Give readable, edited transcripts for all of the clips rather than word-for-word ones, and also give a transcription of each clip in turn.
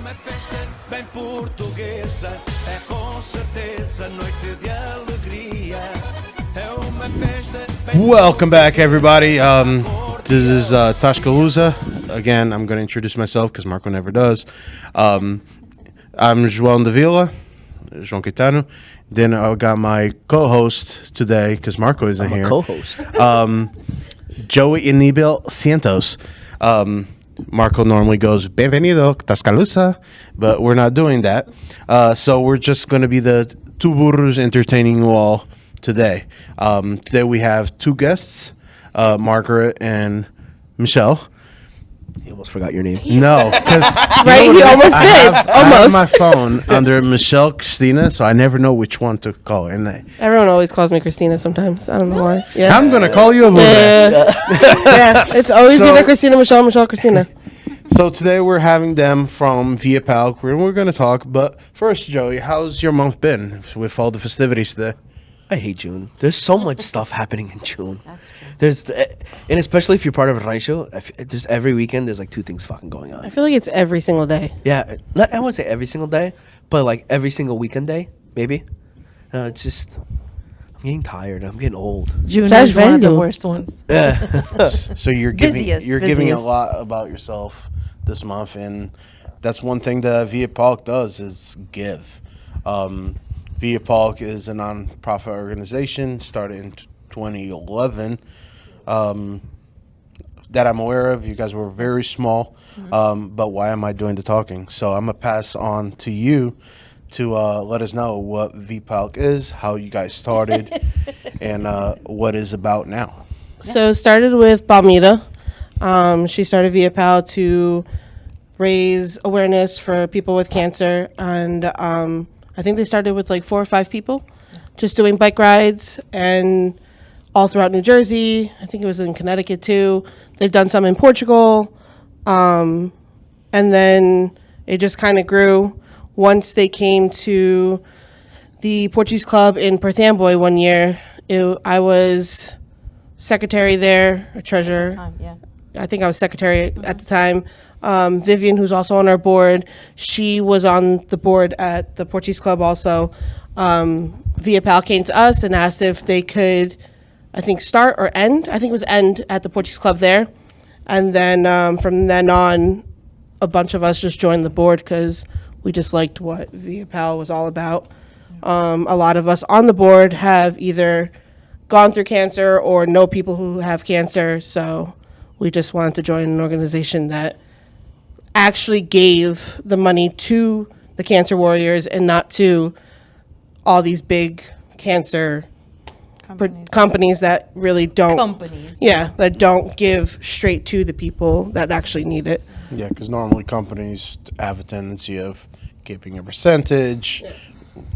uma festa bem portuguesa, é com certeza noite de alegria. É uma festa bem Welcome back, everybody. This is Tasca Lusa. Again, I'm going to introduce myself because Marco never does. I'm João de Vila, João Caetano. Then I got my co-host today because Marco isn't here. Co-host. Joey Inibel Santos. Marco normally goes, Bienvenido, Tasca Lusa, but we're not doing that. So we're just going to be the two burros entertaining you all today. Today we have two guests, Margaret and Michelle. You almost forgot your name. No, because Right, he almost did. I have my phone under Michelle Christina, so I never know which one to call. And Everyone always calls me Christina sometimes. I don't know why. Yeah. I'm going to call you a burro. Yeah, it's always So- either Christina, Michelle, Christina. So today we're having them from ViaPal, and we're going to talk. But first, Joey, how's your month been with all the festivities today? I hate June. There's so much stuff happening in June. That's true. And especially if you're part of a rancho, just every weekend there's like two things fucking going I on. feel like it's every single day. Yeah, not, I wouldn't say every single day, but like every single weekend day, maybe. It's just, I'm getting tired. I'm getting old. June That's is one of the value. worst ones. Yeah. So you're giving Busiest, you're giving a busiest. lot about yourself this month, and that's one thing that ViaPal does is give. ViaPal is a non-profit organization started in 2011 that I'm aware of. You guys were very small, but why am I doing the talking? So I'm gonna pass on to you to let us know what ViaPal is, how you guys started, and what it's about now. So it started with Palmira. She started ViaPal to raise awareness for people with cancer, and I think they started with like 4 or 5 people, just doing bike rides and all throughout New Jersey. I think it was in Connecticut too. They've done some in Portugal, and then it just kind of grew. Once they came to the Portuguese Club in Perth Amboy one year, I was secretary there, or treasurer. Yeah. I think I was secretary at the time. Vivian, who's also on our board, she was on the board at the Portuguese Club also. ViaPal came to us and asked if they could, I think, start or end. I think it was end at the Portuguese Club there. And then from then on, a bunch of us just joined the board because we just liked what ViaPal was all about. A lot of us on the board have either gone through cancer or know people who have cancer, so we just wanted to join an organization that actually gave the money to the cancer warriors and not to all these big cancer companies that really don't. Companies. Yeah, that don't give straight to the people that actually need it. Yeah, because normally companies have a tendency of keeping a percentage,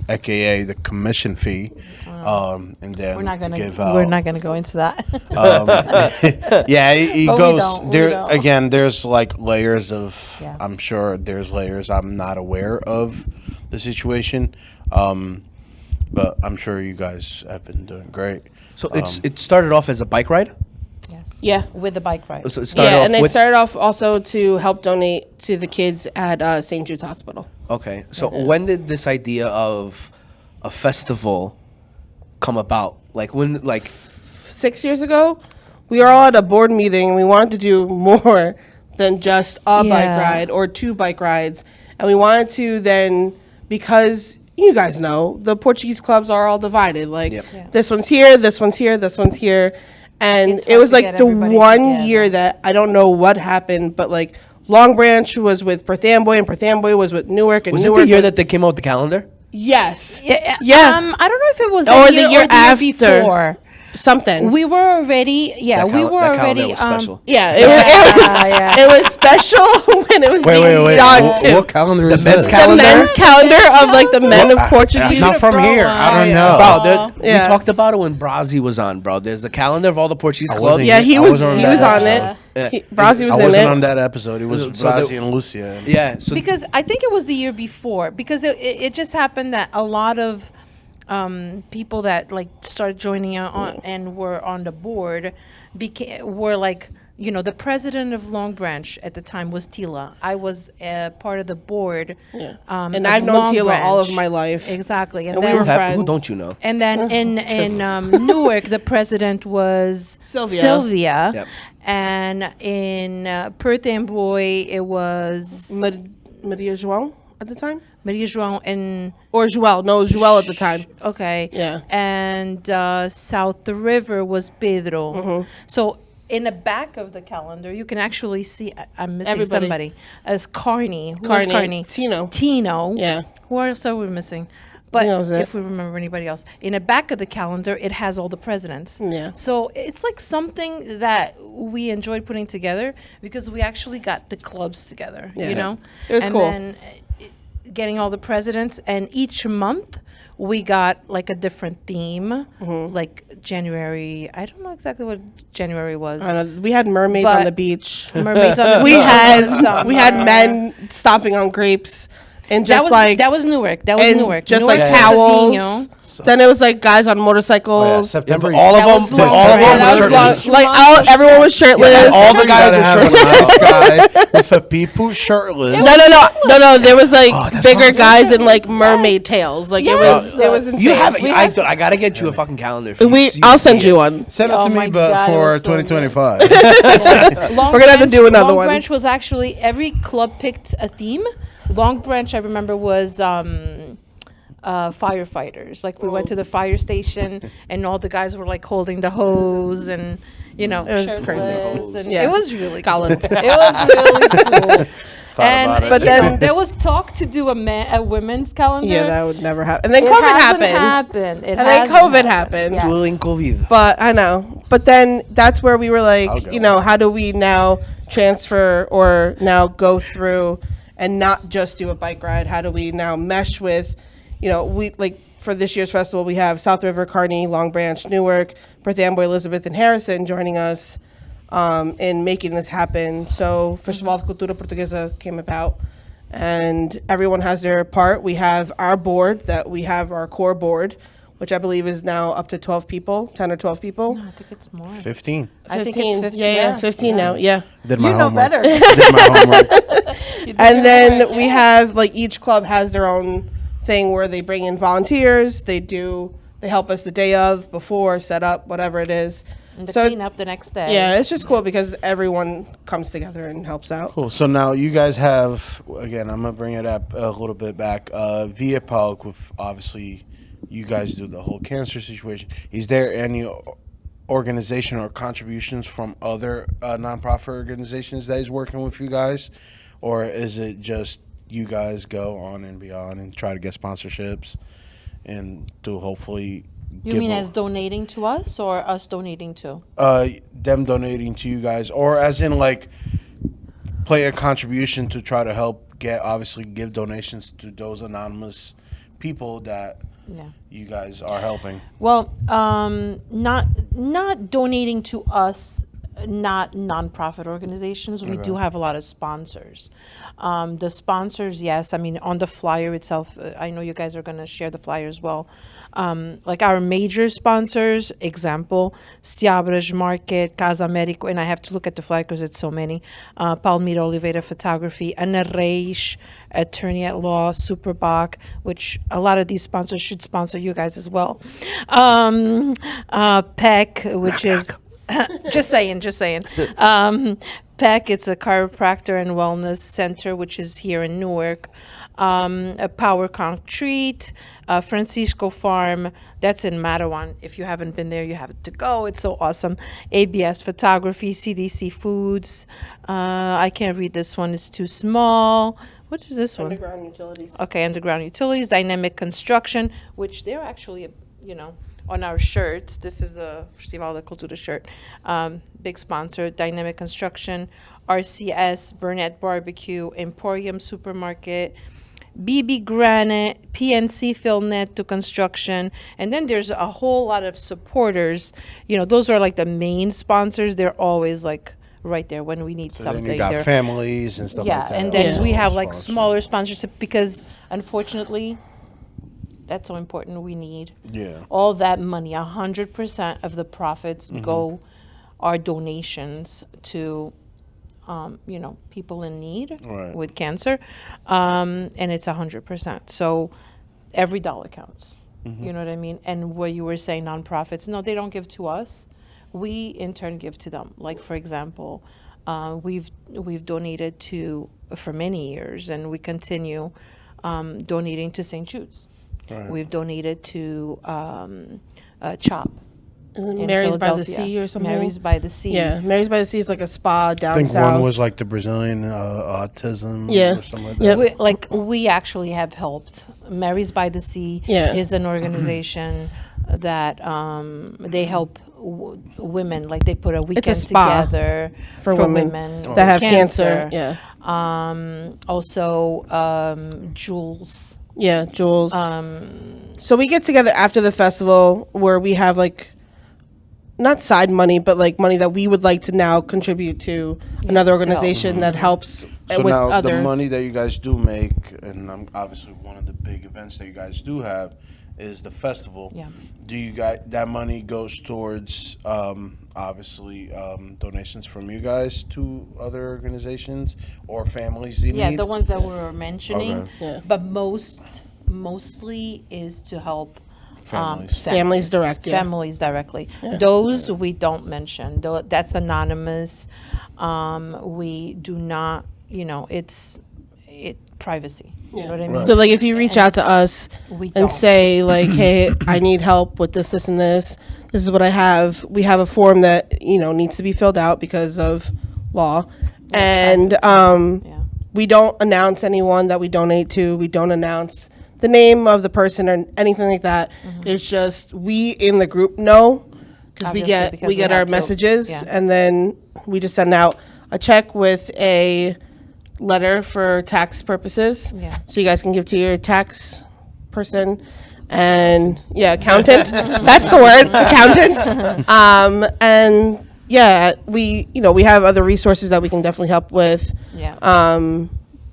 aka the commission fee, and then We're not gonna. give out. We're not gonna go into that. Yeah, it But we goes don't, we there don't. again. There's like layers of. Yeah. I'm sure there's layers. I'm not aware of the situation, but I'm sure you guys have been doing great. So it started off as a bike ride. Yes. Yeah. With the bike ride. So it started Yeah, off and they with. started off also to help donate to the kids at St. Jude's Hospital. Okay, so when did this idea of a festival come about? Like when, like 6 years ago, we were all at a board meeting and we wanted to do more than just a bike Yeah. ride or 2 bike rides. And we wanted to then, because you guys know, the Portuguese clubs are all divided. Like Yep. Yeah. this one's here, this one's here, this one's here. And It's it hard was to like get the everybody one together. year that I don't know what happened, but like Long Branch was with Perth Amboy and Perth Amboy was with Newark. And was it Newark the year was- that they came out with the calendar? Yes. Yeah. Yeah. I don't know if it was Or the the year, year or the year after. before. Something. We were already. Yeah, we were that calendar already. was special. Yeah, it was, Yeah. it was special when it was being Wait. done What, too. what calendar is men's this? The calendar? men's calendar of like the men of Portuguese. Not from here. I don't know. Bro, Yeah. we talked about it when Brazi was on, bro. There's a calendar of all the Portuguese I clubs. wasn't Yeah, he I was wasn't he that was on episode. it. Brazzy was I in wasn't it. on that episode. It was So Brazzy and Lucia. Yeah, so Because I think it was the year before. Because it just happened that a lot of people that like started joining out on, and were on the board were like the president of Long Branch at the time was Tila. I was part of the board. Yeah. And And I've known Tila all of my life. Exactly. And we were friends. Who don't you know? And then in Newark, the president was Sylvia. Yep. And in Perth Amboy, it was Maria João at the time? Maria João and... Or Joel. No, it was Joel at the time. Okay. Yeah. And South the River was Pedro. Mm-hmm. So in the back of the calendar, you can actually see, I'm missing Everybody. somebody, as Carney. Who was Carney? Tino. Yeah. Who else are we missing? But That was it. if we remember anybody else. In the back of the calendar, it has all the presidents. Yeah. So it's like something that we enjoyed putting together because we actually got the clubs together, Yeah. you know? It was and cool. Then getting all the presidents, and each month we got like a different theme. Like January, I don't know exactly what January was. I don't know, we had mermaids But- on the beach. Mermaids on the We beach in the had summer. men stomping on grapes and That just was like that was Newark. That was and Newark. just Newark like was towels. Savino. Then it was like guys on motorcycles. September. all That of was them, long. all of Yeah, them that were was shirtless. long. Like everyone was shirtless. And all the guys Gotta were have a shirtless. nice guy with a people shirtless. No. There was like that bigger sounds guys in like mermaid tails. Like Yes. it was insane. You have We I gotta get you a fucking calendar. For I'll send you one. Send it Oh to my me, but God, it for was so good. 2025. Long We're gonna have to do another Long one. Branch was actually every club picked a theme. Long Branch, I remember, was firefighters. Like we went to the fire station, and all the guys were like holding the hose, and It was crazy. shirtless, and Yeah. it was really cool. Colin. It was really cool. about it. But then- there was talk to do a women's calendar. Yeah, that would never happen. And then It COVID hasn't happened. It And then hasn't COVID happened. Yes. Dueling COVID. But I know. But then that's where we were I'll like, go. how do we now transfer or now go through and not just do a bike ride? How do we now mesh with, we like for this year's festival, we have South River, Kearney, Long Branch, Newark, Perth Amboy, Elizabeth, and Harrison joining us in making this happen. So Festival de Cultura Portuguesa came about, and everyone has their part. We have our board we have our core board, which I believe is now up to 12 people, 10 or 12 people. No, I think it's more. 15. I think it's 50. Yeah, 15 now. Yeah. Did my You know homework. better. Did my homework. And then we have like each club has their own thing where they bring in volunteers. They help us the day of, before, set up, whatever it is. And the So cleanup the next day. yeah, it's just cool because everyone comes together and helps out. Cool. So now you guys have, again, I'm going to bring it up a little bit back. ViaPal, with obviously you guys do the whole cancer situation. Is there any organization or contributions from other nonprofit organizations that is working with you guys? Or is it just you guys go on and beyond and try to get sponsorships and to hopefully You mean as donating to us or us donating to? them donating to you guys, or as in like play a contribution to try to help give donations to those anonymous people that Yeah. you guys are helping? Well, not donating to us, not nonprofit organizations. We do have a lot of sponsors. The sponsors, yes. I mean, on the flyer itself, I know you guys are going to share the flyer as well. Like our major sponsors, example, Stiabras Market, Casa Americo, and I have to look at the flyer because it's so many. Palmira Oliveira Photography, Ana Reis, Attorney at Law, Superbach, which a lot of these sponsors should sponsor you guys as well. PEC, which is... just saying. PEC, it's a chiropractor and wellness center, which is here in Newark. A Power Concrete, Francisco Farm, that's in Matawan. If you haven't been there, you have to go. It's so awesome. ABS Photography, CDC Foods. I can't read this one, it's too small. What is this one? Underground utilities. Okay, Underground Utilities, Dynamic Construction, which they're actually, on our shirts. This is the Festival da Cultura shirt. Big sponsor, Dynamic Construction, RCS, Burnett Barbecue, Emporium Supermarket, BB Granite, PNC Philnet to Construction. And then there's a whole lot of supporters. Those are like the main sponsors. They're always like right there when we need So something. then you got They're- families and stuff like that. and then also we have like sponsored. smaller sponsorship because unfortunately, that's so important. We need Yeah. all that money. 100% of the profits go are donations to people in need Right. with cancer, and it's 100%. So every dollar counts. You know what I mean? And what you were saying, nonprofits, no, they don't give to us. We in turn give to them. Like, for example, we've donated to for many years, and we continue donating to St. Jude's. Right. We've donated to CHOP. in Mary's by the Philadelphia. Sea or something. Mary's by the Sea. Yeah, Mary's by the Sea is like a spa down I think south. one was like the Brazilian autism Yeah. or something like Yep. that. We actually have helped. Mary's by the Sea Yeah. is an organization that they help women. Like they put a weekend spa together for women with that have cancer. Yeah, Also, Jules. yeah, Jules. So we get together after the festival where we have like not side money, but like money that we would like to now contribute to another organization that helps So with now other. the money that you guys do make, and obviously one of the big events that you guys do have is the festival. Yeah. Do you guys, that money goes towards obviously donations from you guys to other organizations or families in Yeah, need? the ones that we were mentioning. Okay. Yeah. But mostly is to help Families direct, yeah. Families directly. Those we don't mention. That's anonymous. We do not. It's privacy. You know what I mean? So like if you reach out to us We and don't. say like, hey, I need help with this, and this. This is what I have. We have a form that needs to be filled out because of law, and Yeah. we don't announce anyone that we donate to. We don't announce the name of the person or anything like that. It's just we in the group know because we Obviously, get because we we get have our to, messages, yeah. and then we just send out a check with a letter for tax purposes. Yeah. So you guys can give to your tax person and accountant. That's the word, accountant. And yeah, we have other resources that we can definitely help with. Yeah.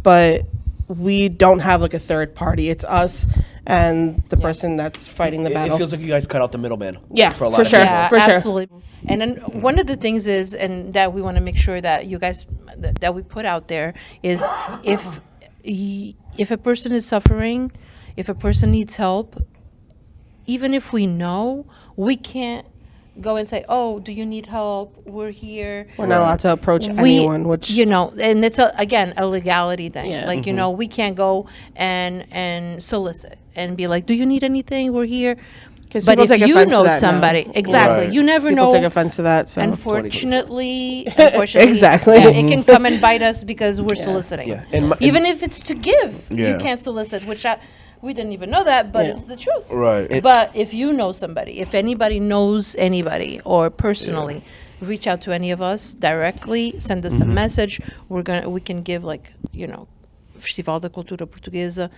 But we don't have like a third party. It's us and the person that's fighting the It battle. feels like you guys cut out the middleman. Yeah, for a lot for of sure. people. Yeah, for sure. absolutely. And then one of the things is, and that we want to make sure that you guys that we put out there is, if a person is suffering, if a person needs help, even if we know, we can't go and say, "Oh, do you need help? We're here." We're not allowed to approach anyone, which and it's again a legality thing. Yeah. Like we can't go and solicit and be like, "Do you need anything? We're here." 'Cause But people if take you offense to know that now. somebody, exactly, Right. you never people know. take offense to that. So Unfortunately, Exactly. yeah, it can come and bite us because we're soliciting. Yeah, and even if it's to give, Yeah. you can't solicit, which we didn't even know that, but Yeah. it's the truth. Right. But if you know somebody, if anybody knows anybody or personally, reach out to any of us directly, send us a message. We can give Festival da Cultura Portuguesa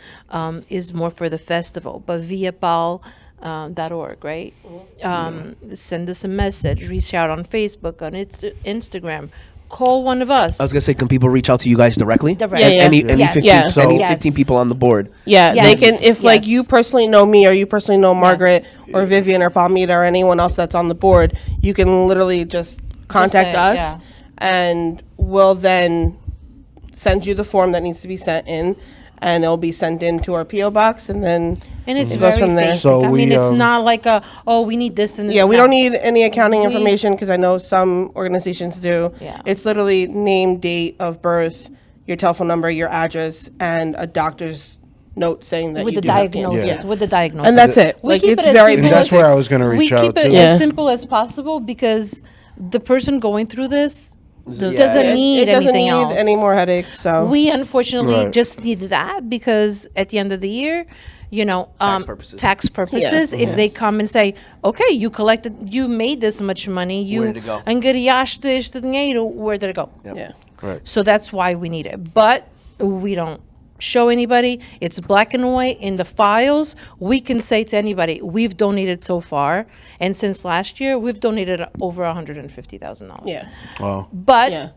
is more for the festival, but ViaPal. .org, right? Send us a message, reach out on Facebook, on Instagram, call one of us. I was gonna say, can people reach out to you guys directly? Directly. Yeah, yeah. Any Yes. 15, Yes. any Yes. 15 people on the board. yeah, Yes. they can if like Yes. you personally know me or you personally know Margaret or Vivian or Palmita or anyone else that's on the board, you can literally just contact say, us yeah. and we'll then send you the form that needs to be sent in, and it'll be sent into our PO box, and then And it's it goes very from there. basic. So I mean, we, it's not like we need this and this. Yeah, we No. don't need any accounting information because I know some organizations do. Yeah. It's literally name, date of birth, your telephone number, your address, and a doctor's note saying that with you the do have cancer. diagnosis. Yeah. With the diagnosis. And that's it. We Like keep it's it as very And simple that's basic. where I was going to We reach keep out it to. Yeah. as simple as possible because the person going through this Yeah. doesn't It need doesn't anything need else. any more headaches. So We unfortunately Right. just need that because at the end of the year, Tax purposes. if they come and say, okay, you made this much money, Where did it go? angariaste este dinheiro, where did it go? yeah. Right. So that's why we need it. But we don't show anybody. It's black and white in the files. We can say to anybody, we've donated so far. And since last year, we've donated over $150,000. Yeah. Wow. But Yeah.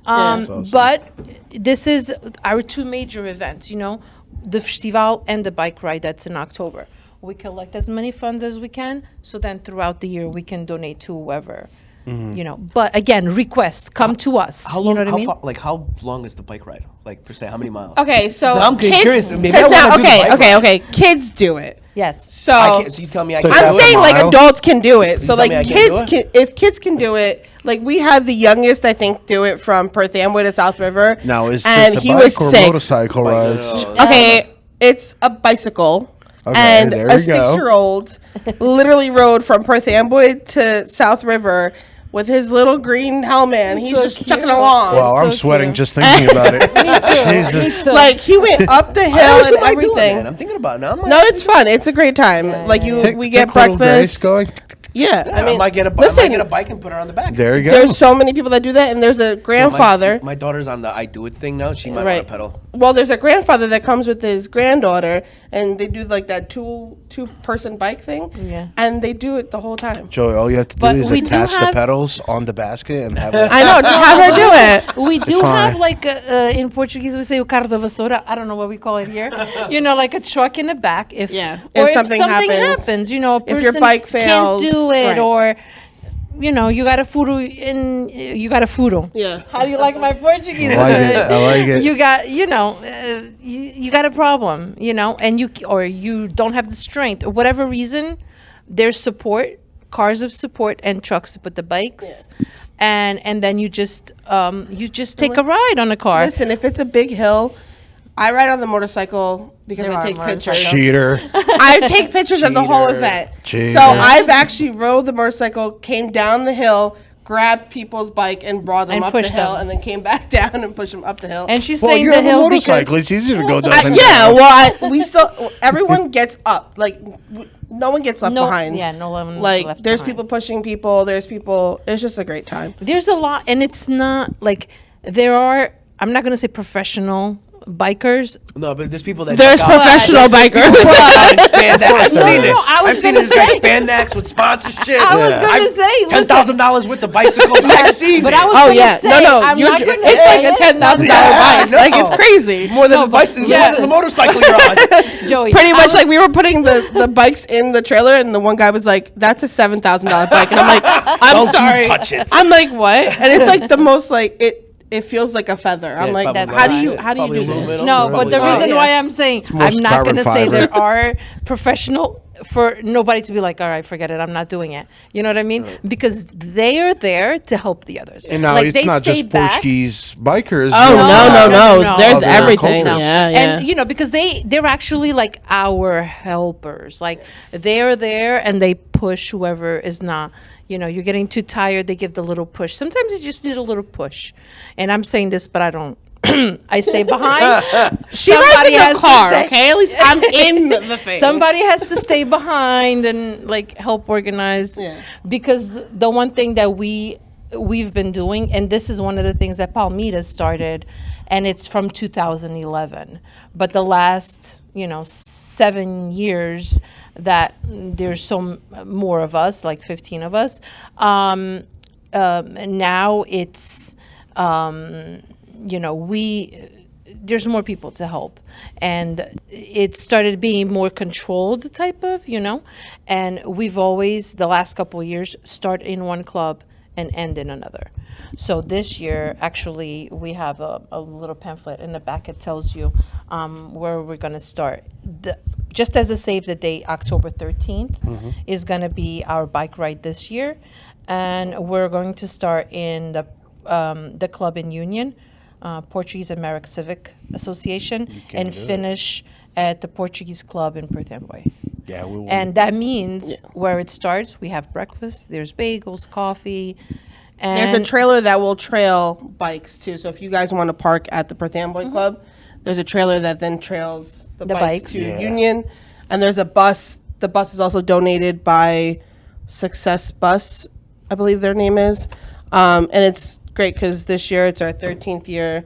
That's awesome. but this is our two major events, the festival and the bike ride that's in October. We collect as many funds as we can, so then throughout the year we can donate to whoever You know, but again, request, come to us. How You long? know what I How mean? far, like how long is the bike ride? Like per se, how many miles? Okay, so No, I'm kids, curious. Maybe 'cause I wanna now, do the okay, bike okay, ride. okay. Kids do it. Yes. So So you tell me I So can't I'm do it? saying like mile? adults can do it. So tell like me I can't kids do can, if kids can do it, like we had the youngest I think do it from Perth Amboy to South River. Now, is and this a he bike was or 6. motorcycle Bike, no, rides? no, no. Okay, it's a bicycle. Okay, And there a we go. 6-year-old literally rode from Perth Amboy to South River with his little green helmet, and he's So just cute. chucking along. Wow, I'm so sweating cute. just thinking about it. Jesus. So- Like he went up the How hill else and am I doing everything. that? I'm thinking about it now. No, it's fun. It's a great time. Like you, Take- we get take little Grace breakfast. going. Yeah, I mean, I might get a listen, bike and put her on the back. There you go. there's so many people that do that, and there's a grandfather. My daughter's on the I do it thing now. She might Right. want to pedal. Well, there's a grandfather that comes with his granddaughter, and they do like that two-person bike thing. Yeah. And they do it the whole time. Joey, all you have to do But is we do attach the have- pedals on the basket and have it. I know. Just have her do it. We do fine. have like in Portuguese we say o carro da vassoura. I don't know what we call it here. You know, like a truck in the back. If Yeah. or If if something happens, you know, a if your person bike fails, can't do it, right. or you know, you got a furo in you got a furo. Yeah. How do you like my Portuguese? I like it. I like it. You got, you know, you got a problem, you know, and you don't have the strength or whatever reason. There's support, cars of support, and trucks to put the bikes, and then you just take a ride on a car. Listen, if it's a big hill, I ride on the motorcycle because There I are take pictures. motorcycles. Cheater. I take pictures of the whole Cheater. event. Cheater. So I've actually rode the motorcycle, came down the hill, grabbed people's bike and brought them And up the pushed hill, them. and then came back down and pushed them up the hill. And she's Well, saying you the have a hill motorcycle. because It's easier to go down. than yeah, down. well, we still everyone gets up. Like no one gets left no, behind. yeah, no one Like left there's behind. people pushing people. There's people. It's just a great time. There's a lot, and it's not like there are. I'm not gonna say professional bikers. No, but there's people that. There's check out- professional bikers. Spandex. I've seen no, this. I was I've seen gonna this guy say- spandex with sponsorship. I was gonna say, listen. $10,000 worth of bicycles. I've seen But it. I was Oh gonna yeah, say, no, I'm you're not ju- gonna it's like a say $10,000 Yeah, bike. Like it's no. crazy. more than the bicycle, yeah. more than the motorcycle you're on. Joey. Pretty I much was- like we were putting the bikes in the trailer, and the one guy was like, "That's a $7,000 bike," and I'm like, "I'm Don't you sorry." touch it. I'm like, "What?" And it's like the most like it feels like a feather. I'm Yeah, like, probably "How do not. you do Probably this?" aluminum. No, It's but the probably reason yeah. why I'm saying more I'm not carbon going to say fiber. there are professional for nobody to be like, all right, forget it, I'm not doing it. You know what I mean? Because they are there to help the others. And now Like, it's they not stay just back. Portuguese bikers. Oh no. no. There's Other everything. cultures. Yeah, yeah. And you know, because they're actually like our helpers. Like they're there and they push whoever is not. You know, you're getting too tired. They give the little push. Sometimes you just need a little push. And I'm saying this, but I don't. I stay behind. She rides in has a to car, stay- okay? At least I'm in the thing. Somebody has to stay behind and like help organize. Yeah. Because the one thing that we've been doing, and this is one of the things that Palmita started, and it's from 2011. But the last, 7 years that there's more of us, like 15 of us. Now it's, there's more people to help, and it started being more controlled type of, and we've always, the last couple of years, start in one club and end in another. So this year, actually, we have a little pamphlet in the back. It tells you where we're going to start. Just as a save the date, October 13th is going to be our bike ride this year, and we're going to start in the club in Union, Portuguese-American Civic Association, and finish at the Portuguese Club in Perth Amboy. Yeah, we will. And that means where it starts, we have breakfast, there's bagels, coffee, and There's a trailer that will trail bikes too. So if you guys want to park at the Perth Amboy Club, there's a trailer that then trails the bikes to Yeah. Union. And there's a bus. The bus is also donated by Success Bus, I believe their name is. And it's great because this year it's our 13th year.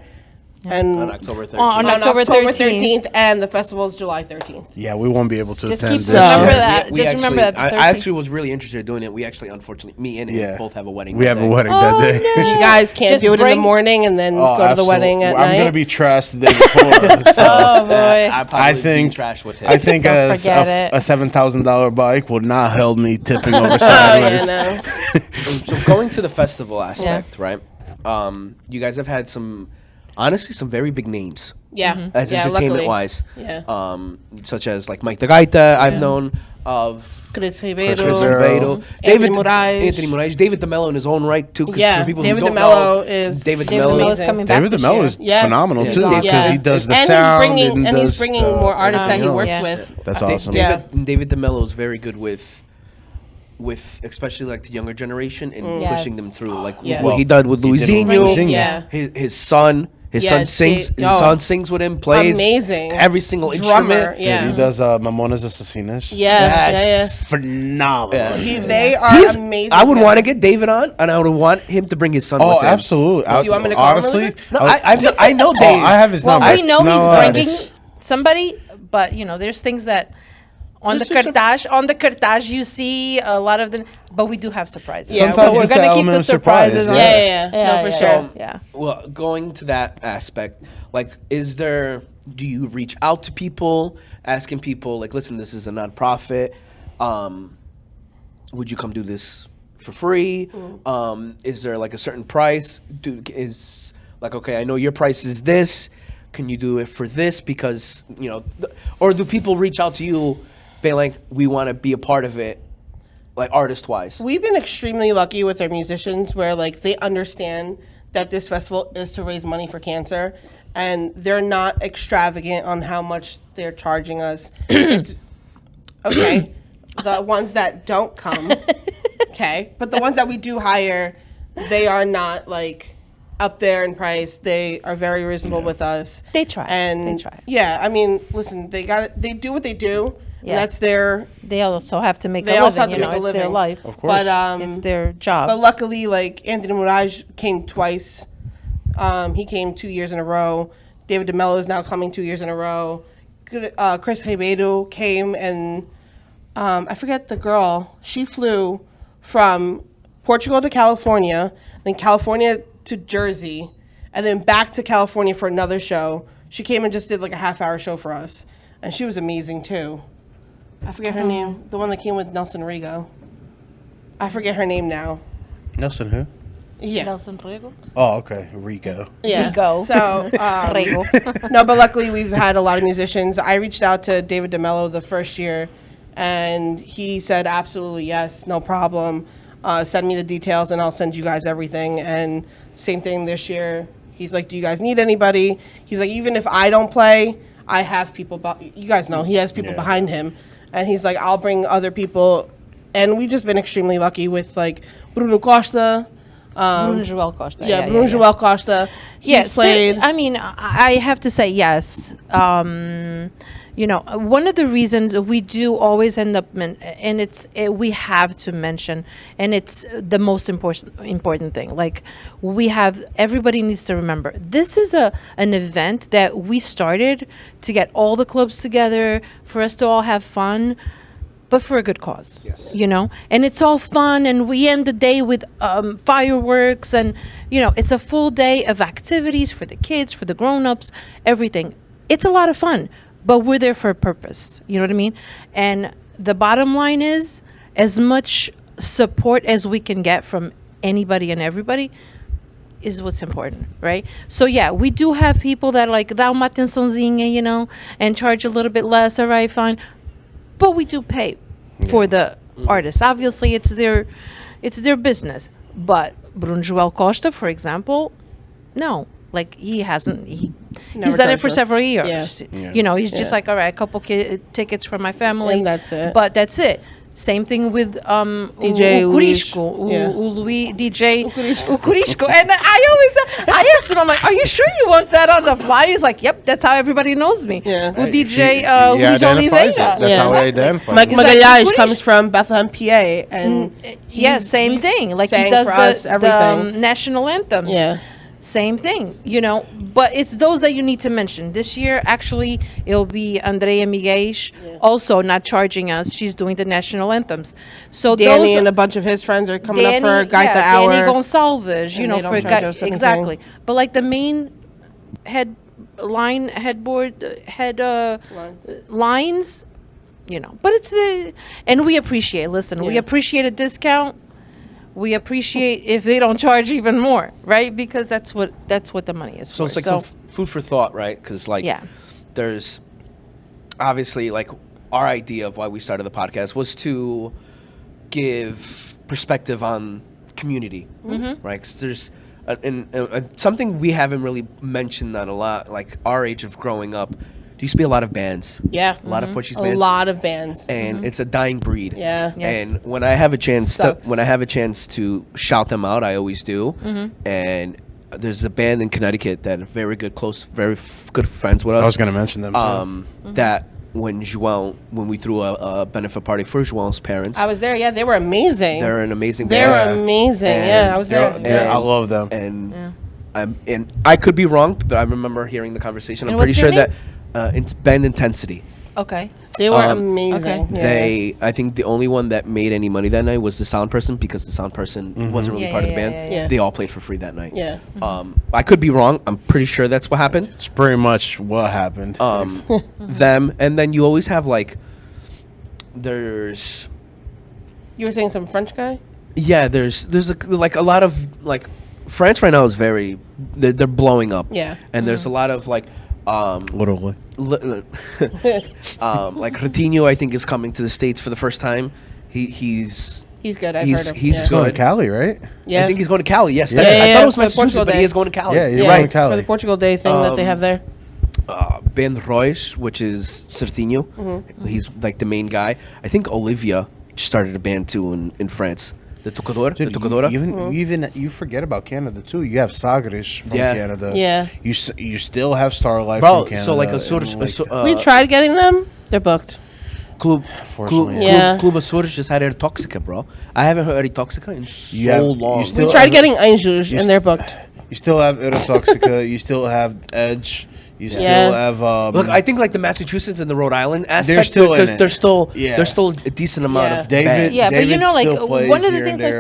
And On October 13th. on on October 13th. and the festival is July 13th. Yeah, we won't be able to Just attend keep this remember year. that. We Just actually, remember that. the I 13th. actually was really interested in doing it. We actually, unfortunately, me and him Yeah. both have a wedding. We that have a day. wedding that day. You guys can't Just do it in the bring- morning and then Oh, go to the wedding at absolutely. night. I'm gonna be trashed the day before. So Oh boy. I probably I be think trash with him. I think Don't forget it. a $7,000 bike would not help me tipping over Oh, sideways. yeah, no. So going to the festival aspect, right? You guys have had honestly, some very big names. Yeah. As yeah, entertainment luckily. wise. Yeah. Such as like Mike the Gaita, I've known of. Chris Chris Ribeiro. Ribeiro, Anthony Moraes. Anthony Moraes, David DeMello in his own right too. 'Cause Yeah, for people David who don't DeMello know, is David David DeMello. DeMello is coming back David this DeMello year. is Yeah. phenomenal Yeah. too because Yeah. he does the and sound he's bringing, and he's does bringing more artists that he everything works else. with. That's Da- awesome. Yeah. David DeMello is very good with especially like the younger generation and Yes. pushing them through. Like Yeah. what he did with He did with Luisinho. Luisinho. Yeah. His son. His Yeah, son sings. they- His oh. son sings with him. Plays Amazing. every single Drummer, instrument. yeah. He does Mamonas Assassinas. Yeah. Phenomenal. Yeah. They are He's- amazing. I would together. want to get David on, and I would want him to bring his son Oh, with him. absolutely. Do you want me to call him Honestly, really? No, I know oh, Dave. I have his Well, number. we know No, he's bringing somebody, but there's things that on the cartage you see a lot of them, but we do have surprises. Yeah, so Sometimes we're it's the gonna keep element the of surprise, surprises. yeah. on- No, for sure. Yeah. Well, going to that aspect, like, do you reach out to people, asking people, like, listen, this is a nonprofit. Would you come do this for free? Is there like a certain price? Is like, okay, I know your price is this. Can you do it for this? Because, or do people reach out to you, being like, we want to be a part of it, like artist wise? We've been extremely lucky with our musicians where like they understand that this festival is to raise money for cancer and they're not extravagant on how much they're charging us. It's okay. The ones that don't come, okay. But the ones that we do hire, they are not like up there in price. They are very reasonable with us. They try. And They try. yeah, I mean, listen, they do what they do. Yeah. And that's their They also have to make They a also living. have to make a It's their living. life. Of course. but It's their jobs. But luckily, like Anthony Moraes came twice. He came 2 years in a row. David DeMello is now coming 2 years in a row. Chris Ribeiro came and I forget the girl. She flew from Portugal to California, then California to Jersey, and then back to California for another show. She came and just did like a half-hour show for us, and she was amazing too. I forget her name. The one that came with Nelson Rigo. I forget her name now. Nelson who? Yeah. Nelson Rego. Oh, okay. Rico. Yeah. Rigo. So, Rego. no, but luckily we've had a lot of musicians. I reached out to David DeMello the first year, and he said, absolutely, yes, no problem. Send me the details, and I'll send you guys everything. And same thing this year. He's like, do you guys need anybody? He's like, even if I don't play, I have people. You guys know, he has people behind him. And he's like, I'll bring other people. And we've just been extremely lucky with, like, Bruno Costa. Bruno Joel Costa. Yeah, Bruno Joel Costa. He's played. I mean, I have to say yes. One of the reasons we do always end up, we have to mention, and it's the most important thing. Like, everybody needs to remember, this is an event that we started to get all the clubs together, for us to all have fun, but for a good cause. Yes. And it's all fun, and we end the day with fireworks, and it's a full day of activities for the kids, for the grown-ups, everything. It's a lot of fun, but we're there for a purpose. You know what I mean? And the bottom line is, as much support as we can get from anybody and everybody is what's important, right? So yeah, we do have people that like dá uma atençãozinha, and charge a little bit less. All right, fine. But we do pay for the artists. Obviously, it's their business. But Bruno Joel Costa, for example, no. Like, he's done it for charged us. several years. Yeah. He's just like, all right, a couple tickets for my family. And that's it. But that's it. Same thing with DJ Luis. DJ Ukurishko. And I asked him, I'm like, are you sure you want that on the flyer? He's like, yep, that's how everybody knows me. Yeah. With DJ He Luis identifies it. Oliveira. That's how we identify it. Magalhães Exactly. comes from Bethlehem, PA, and Yeah, same he's thing. Like, he sang does for us the everything. national anthems. Yeah. Same thing, but it's those that you need to mention. This year, actually, it'll be Andrea Miguel, also not charging us. She's doing the national anthems. So Danny those, and a bunch of his friends are coming up for Gaita Danny Hour. Gonçalves, And they don't for charge us anything. exactly. But like the main lines, but it's and we appreciate. Listen, we Yeah. appreciate a discount. we appreciate if they don't charge even more, right? Because that's what the money is So for. it's like some food for thought, right? Because like, Yeah. there's obviously like our idea of why we started the podcast was to give perspective on community, right? Because there's something we haven't really mentioned on a lot, like our age of growing up. There used to be a lot of bands. Yeah. A lot of Portuguese A bands. lot of bands. And it's a dying breed. Yeah. Yes. And when I have a chance Sucks. to shout them out, I always do. And there's a band in Connecticut that are very good, good friends with us. I was going to mention them too. That when we threw a benefit party for João's parents, I was there. Yeah, they were amazing. they're an amazing They band. were amazing. And Yeah, I was there. I love them. And I could be wrong, but I remember hearing the conversation. I'm And pretty what's sure their that it's Band Intensity. Okay. They were amazing. okay. Yeah. I think the only one that made any money that night was the sound person, because the sound person wasn't really Yeah, part of the yeah, band. yeah. They all played for free that night. Yeah. I could be wrong. I'm pretty sure that's what happened. It's pretty much what happened. Them, and then you always have like, there's You were saying some French guy? there's like a lot of like, France right now is they're blowing up. Yeah. And there's a lot of like Literally. like Ratinho, I think, is coming to the States for the first time. He's He's good. I've He's- heard of him. he's yeah. good. Going to Cali, right? Yeah. I think he's going to Cali. Yes, Yeah, I yeah, thought it was for the Portugal Massachusetts, but he Day. is going to Cali. Yeah, he's Yeah, going to Cali. for the Portugal Day thing that they have there. Ben Royce, which is Certinho. He's like the main guy. I think Olivia started a band too in France. The Tocador. Dude, the Tocadora. you forget about Canada too. You have Sagres from Yeah. Canada. Yeah. You still have Starlight Bro, from Canada. so like and, Açores, We tried getting them. They're booked. Unfortunately, yeah. Club Açores just had Toxica, bro. I haven't heard Toxica in You have- so you long. still- We tried getting Anjus, and they're booked. you still have Erotoxica. You still have Edge. You still Yeah. have. Look, I think like the Massachusetts and the Rhode Island aspect, They're still in it. there's still Yeah. there's still a decent amount Yeah. of David- bands. Yeah, but you David know, like still plays one of the here and things like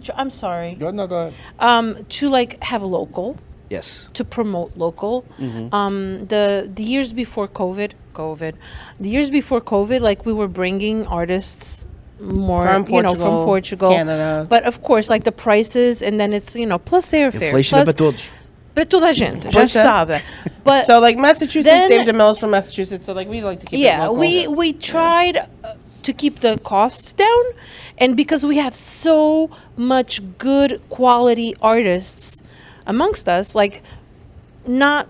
there. I'm sorry. Go ahead. To like have local, Yes. to promote local. The years before COVID, like we were bringing artists more From from Portugal, Portugal, Canada. But of course, like the prices, and then it's plus airfare, Inflation é plus para todos. para toda a gente, já Pois é. sabe. But So like Massachusetts, then- David DeMello's from Massachusetts, so like we like to keep it yeah, local. we tried to keep the costs down, and because we have so much good quality artists amongst us, like não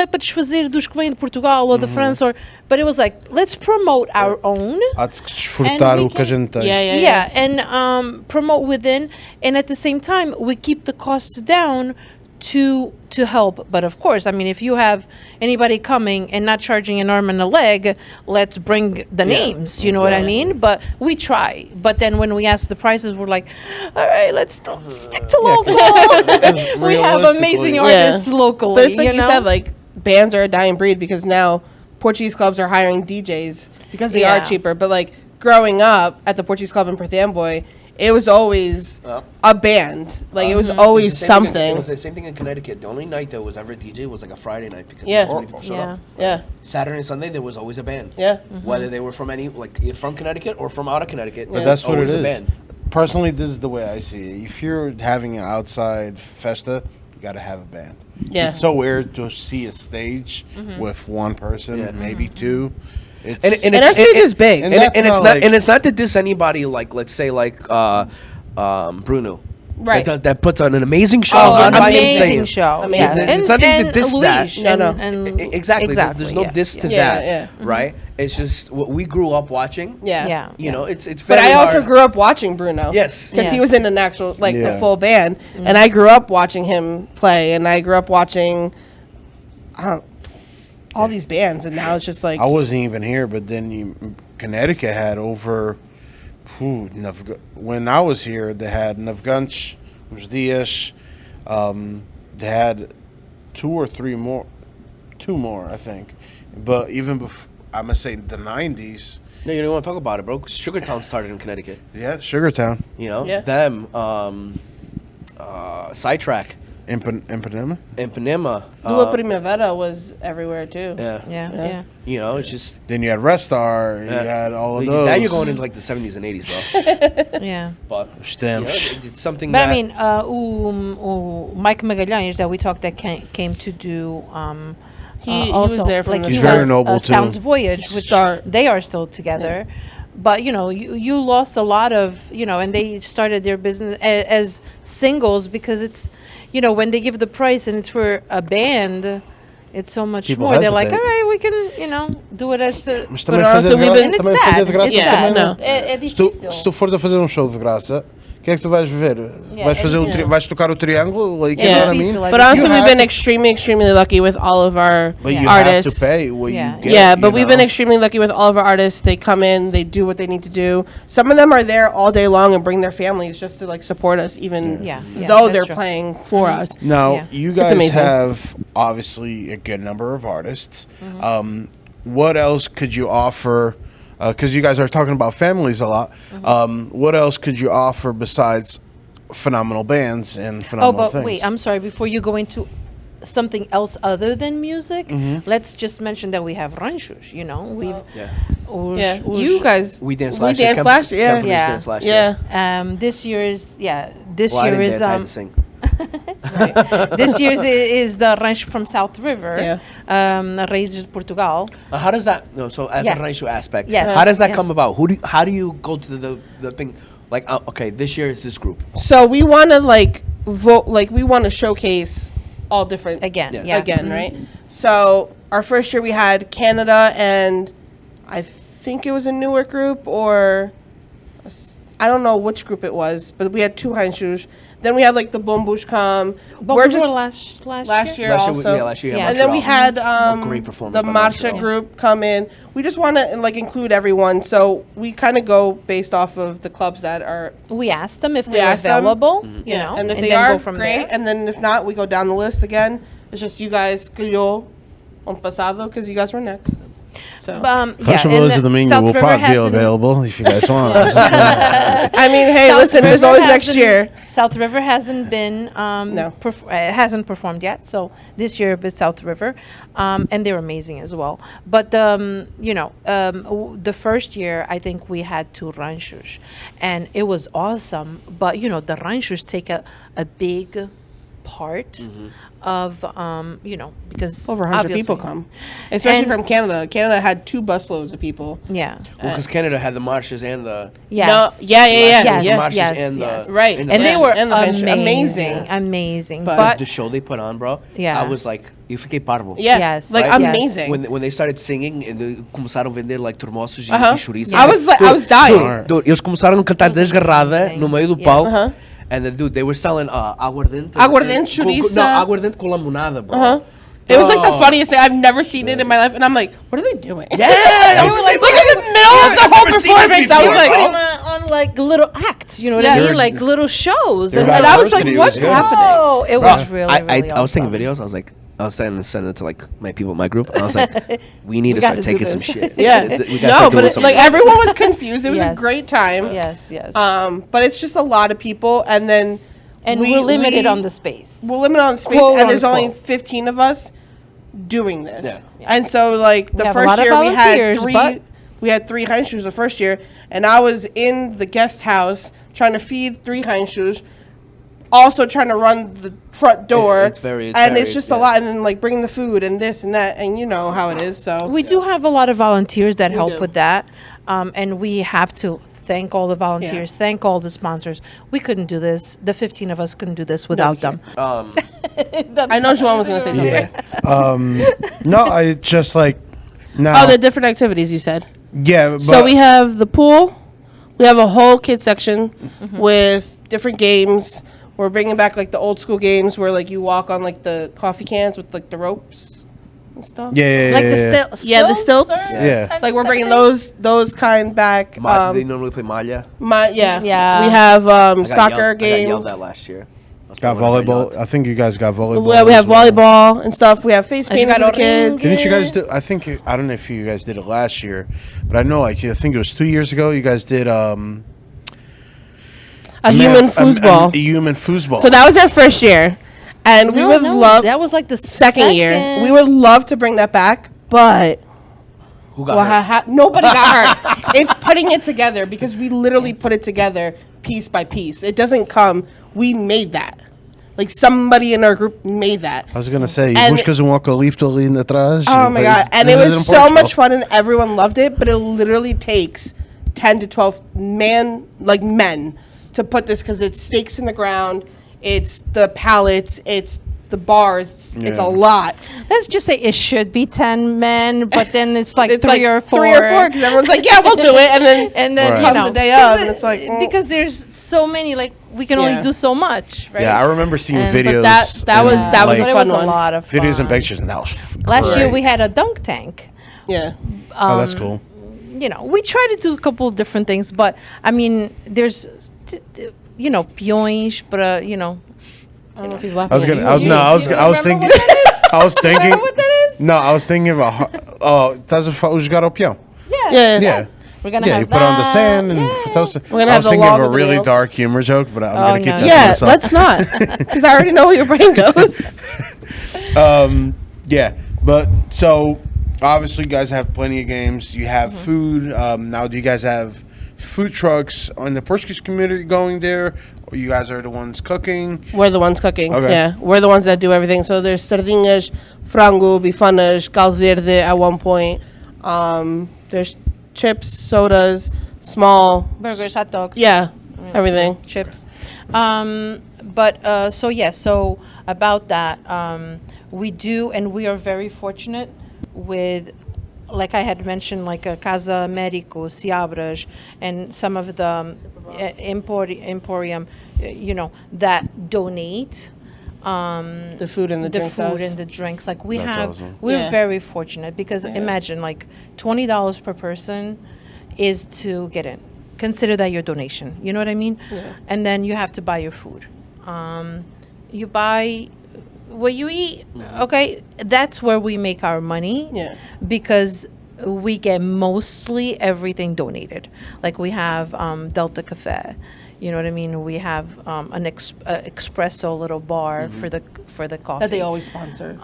é para desfazer dos que vêm de Portugal or the France, but it was like, let's promote our own. Há de desfrutar And we o que a gente tem. Yeah. And promote within, and at the same time we keep the costs down to help. But of course, I mean, if you have anybody coming and not charging an arm and a leg, let's bring the names, you know what I mean? But we try. But then when we ask the prices, we're like, all right, let's stick to local. We have amazing realistically- artists locally. But it's like you know? said, like bands are a dying breed because now Portuguese clubs are hiring DJs because they Yeah. are cheaper. But like growing up at the Portuguese club in Perth Amboy, it was always a band. Like it was always something. It was the same thing in Connecticut. The only night there was ever a DJ was like a Friday night because Yeah. not many people showed Yeah. up. Yeah, Saturday and Sunday there was always a band. yeah. Whether they were from from Connecticut or from out of Connecticut. But that's what it always is. a band. Personally, this is the way I see it. If you're having an outside festa, you got to have a band. Yeah. It's so weird to see a stage with one person, Yeah. maybe two. It's, And our stage is big. And And, that's and it's not not like- and it's not to diss anybody, like let's say like Bruno. Right. That puts on an amazing show. Oh, run by amazing insane. show. Amazing. Yeah. It's nothing to diss that. Luis No, no. Exactly. There's no yeah, diss to Yeah, that. yeah. Right? It's just what we grew up watching. Yeah. Yeah. You know, it's But very I also hard. grew up watching Bruno. Yes. Because he Yes. was in an actual, like, the Yeah. full band. And I grew up watching him play. And I grew up watching, all these bands. And now it's just like, I wasn't even here, but then Connecticut had over. When I was here, they had Navganch, Dias. They had two more, I think. But even before, I'm gonna say the '90s. No, you don't want to talk about it, bro. 'Cause Sugartown started in Connecticut. Yeah, Sugartown. You know, Yeah. them, Sidetrack. Ipanema? Ipanema. Lua Primavera was everywhere too. Yeah. You know, it's just Then you had Restar. You had all of those. now you're going into like the 70s and 80s, bro. Yeah. But Stem. it's something. But that, I mean, Mike Magalhães that we talked that came to do. He also, was there from like the he He's very was, noble, too. Sounds Voyage, which they are still together. But you lost a lot of and they started their business as singles because it's when they give the price and it's for a band, it's so much People more. They're like, all hesitate. right, we can do it as the. Mas But também also fazer we've de been- graça, And it's também sad. fazer de graça It's também sad. não. É Se tu, difícil. se tu fores a fazer um show de graça, o que é que tu vais ver? Vais fazer vais tocar o triângulo? Like, you know what I mean? difícil, But also, You we've have been to- extremely lucky with all of our But you artists. have to pay what Yeah. you get. Yeah, but you we've know? been extremely lucky with all of our artists. They come in, they do what they need to do. Some of them are there all day long and bring their families just to like support us, even Yeah, though that's they're true. playing for us. Now, Yeah. you It's guys amazing. have obviously a good number of artists. What else could you offer? Because you guys are talking about families a lot. What else could you offer besides phenomenal bands and Oh, phenomenal but things? wait, I'm sorry. Before you go into something else other than music, let's just mention that we have ranchos. We've Yeah, you guys, we danced we last year. danced last year. Companies Yeah. danced last year. Yeah. This year is this Well, I year didn't is dance, I had to sing. this year's is the rancho from South River, Yeah. Reis de Portugal. How does that? No, so as Yeah. a rancho aspect, Yes. how does that Yes. come about? How do you go to the thing? Like, okay, this year is this group. So we want to like vote, like we want to showcase all different Again, Yeah. yeah. again, right? So our first year we had Canada and I think it was a newer group or I don't know which group it was, but we had two Heinzschuss. Then we had like the Bombush come. But We're we just were last last year. year Last year we- also. yeah, last year, Yeah. And then we Montreal. had A great performance the by Marsha Montreal. group come in. We just want to like include everyone, so we kind of go based off of the clubs that are We asked them if We they were asked them. available, and if they then are go from great, there. and then if not, we go down the list again. It's just you guys criou on pasado because you guys were next. So Festivals of the Mingo South will River probably be hasn't- available if you guys want. I mean, hey, listen, there's River always next hasn't- year. South River hasn't been No. hasn't performed yet. So this year it's South River, and they're amazing as well. But the first year I think we had two ranchos, and it was awesome. But the ranchos take a big part of because Over 100 people obviously- come, especially And- from Canada. Canada had 2 busloads of people. Yeah. Because Canada had the marches and the Yes. No, yeah, Yes, the marches yes, and yes. the Right. and the And they band. were And the bench- amazing, amazing. amazing. But- But the show they put on, bro. Yeah. I was like, eu fiquei parvo. Yeah, Yes. like Right? Yes. amazing. When they started singing and they começaram a vender like termossos e chouriços. I was dying. Dude, eles começaram a cantar desgarrada amazing. no meio do Yes. palco. And then, dude, they were selling aguardente. Aguardente, chouriça. No, aguardente com lamonada, bro. It was like the Oh. funniest thing. I've never seen it in my life, and I'm like, what are they doing? Yeah, I was like, look at the middle of the whole never seen this performance. I was before, like, bro. on like little acts, you know what Yeah. I mean? Their- Like little shows. their And and I was like, diversity what's was good. happening? oh, it was really, really I was taking awesome. videos. I was like, I was sending it to like my people in my group. And I was like, we need to gotta start do taking some this. shit. Yeah, We gotta no, start but doing it, some like of this. everyone was confused. It was a Yes. great time. Yes, yes. But it's just a lot of people, and then and we're limited on the space. We're limited on space, Quote, and there's only unquote. 15 of us doing this. Yeah. And so, like the have a first lot of year, we had volunteers, three. but- We had 3 Heinzschuss the first year, and I was in the guest house trying to feed 3 Heinzschuss, also trying to run the front door. It's very- just a lot, and then like bringing the food and this and that, and you know how it is. So We do have a lot of volunteers that help do. with that, and we have to thank all the volunteers, thank all the sponsors. We couldn't do this. The 15 of us couldn't do this without them. I know Joanne was going to say something. No, I just like now. Oh, the different activities you said. yeah, but So we have the pool. We have a whole kid section with different games. We're bringing back like the old school games where like you walk on like the coffee cans with like the ropes and stuff. yeah, Like the stilts. Yeah, the stilts. Yeah. Like we're bringing those kind back. They normally play Malha. Yeah. We have I got soccer yelled- I got yelled games. at last year. I was Got playing one of my volleyball. yachts. I think you guys got volleyball. We have as well. volleyball and stuff. We have face painting for the jogaram kids. Didn't you guys do? I think I don't know if you guys did it last year, but I know like I think it was 2 years ago. You guys did A human foosball. A human foosball. So that was our first year. And we would love that was like the second year. We would love to bring that back, but Who got hurt? nobody got hurt. It's putting it together because we literally put it together piece by piece. It doesn't come. We made that. Like somebody in our group made that. I was gonna say, And- buscas eucalipto ali atrás. Oh my god! And it This is was in so Portugal. much fun, and everyone loved it. But it literally takes 10 to 12 men to put this because it's stakes in the ground, it's the pallets, it's the bars. It's a lot. Let's just say it should be 10 men, but then it's like It's three or four. 3 or 4 because everyone's like, yeah, we'll do it, and then Right. you comes know, the day 'cause of, and it's like because there's so many, like we can only Yeah. do so much, right? Yeah, I remember seeing And- videos. but that was- and, that was But a it fun was one. a lot of videos fun. and pictures, and that was Last year great. we had a dunk tank. yeah. Oh, that's cool. You know, we try to do a couple of different things, but I mean, there's, peões, but I don't know if he's laughing. I was at gonna. you. I was, no, I was. you I was remember thinking. what that is? I was thinking. Remember what that is? No, I was thinking about. Estás a falar jogar ao peão? Yeah. Yeah. We're gonna Yeah, have you put on the that. sand and Yeah. toast it. We're gonna I have was the thinking log of a with the really nails. dark humor joke, but I'm Oh, gonna keep no. that to Yeah, myself. let's not, because I already know where your brain goes. Yeah, but so obviously you guys have plenty of games. You have Mm-hmm. food. Now, do you guys have food trucks on the Portuguese community going there, or you guys are the ones cooking? We're the ones cooking. Okay. Yeah, we're the ones that do everything. So there's sardinhas, frango, bifanas, calverde at one point. There's chips, sodas, small. Burgers, hot dogs. Yeah, everything. Chips. So about that, we do, and we are very fortunate with, like I had mentioned, like a Casa Médico, Ciabras, and some of the Emporium, that donate. The food and the drinks. food and the drinks. Like we That's have, awesome. we're Yeah. very fortunate because imagine like $20 per person is to get in. Consider that your donation. You know what I mean? Yeah. And then you have to buy your food. You buy what you eat. Okay, that's where we make our money. Yeah. Because we get mostly everything donated. Like we have Delta Cafe. You know what I mean? We have an espresso little bar for the coffee That they always sponsor.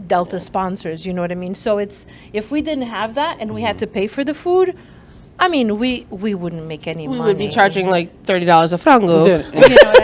Delta sponsors. You know what I mean? So it's, if we didn't have that and we had to pay for the food, I mean, we wouldn't make any We money. would be charging like $30 a frango.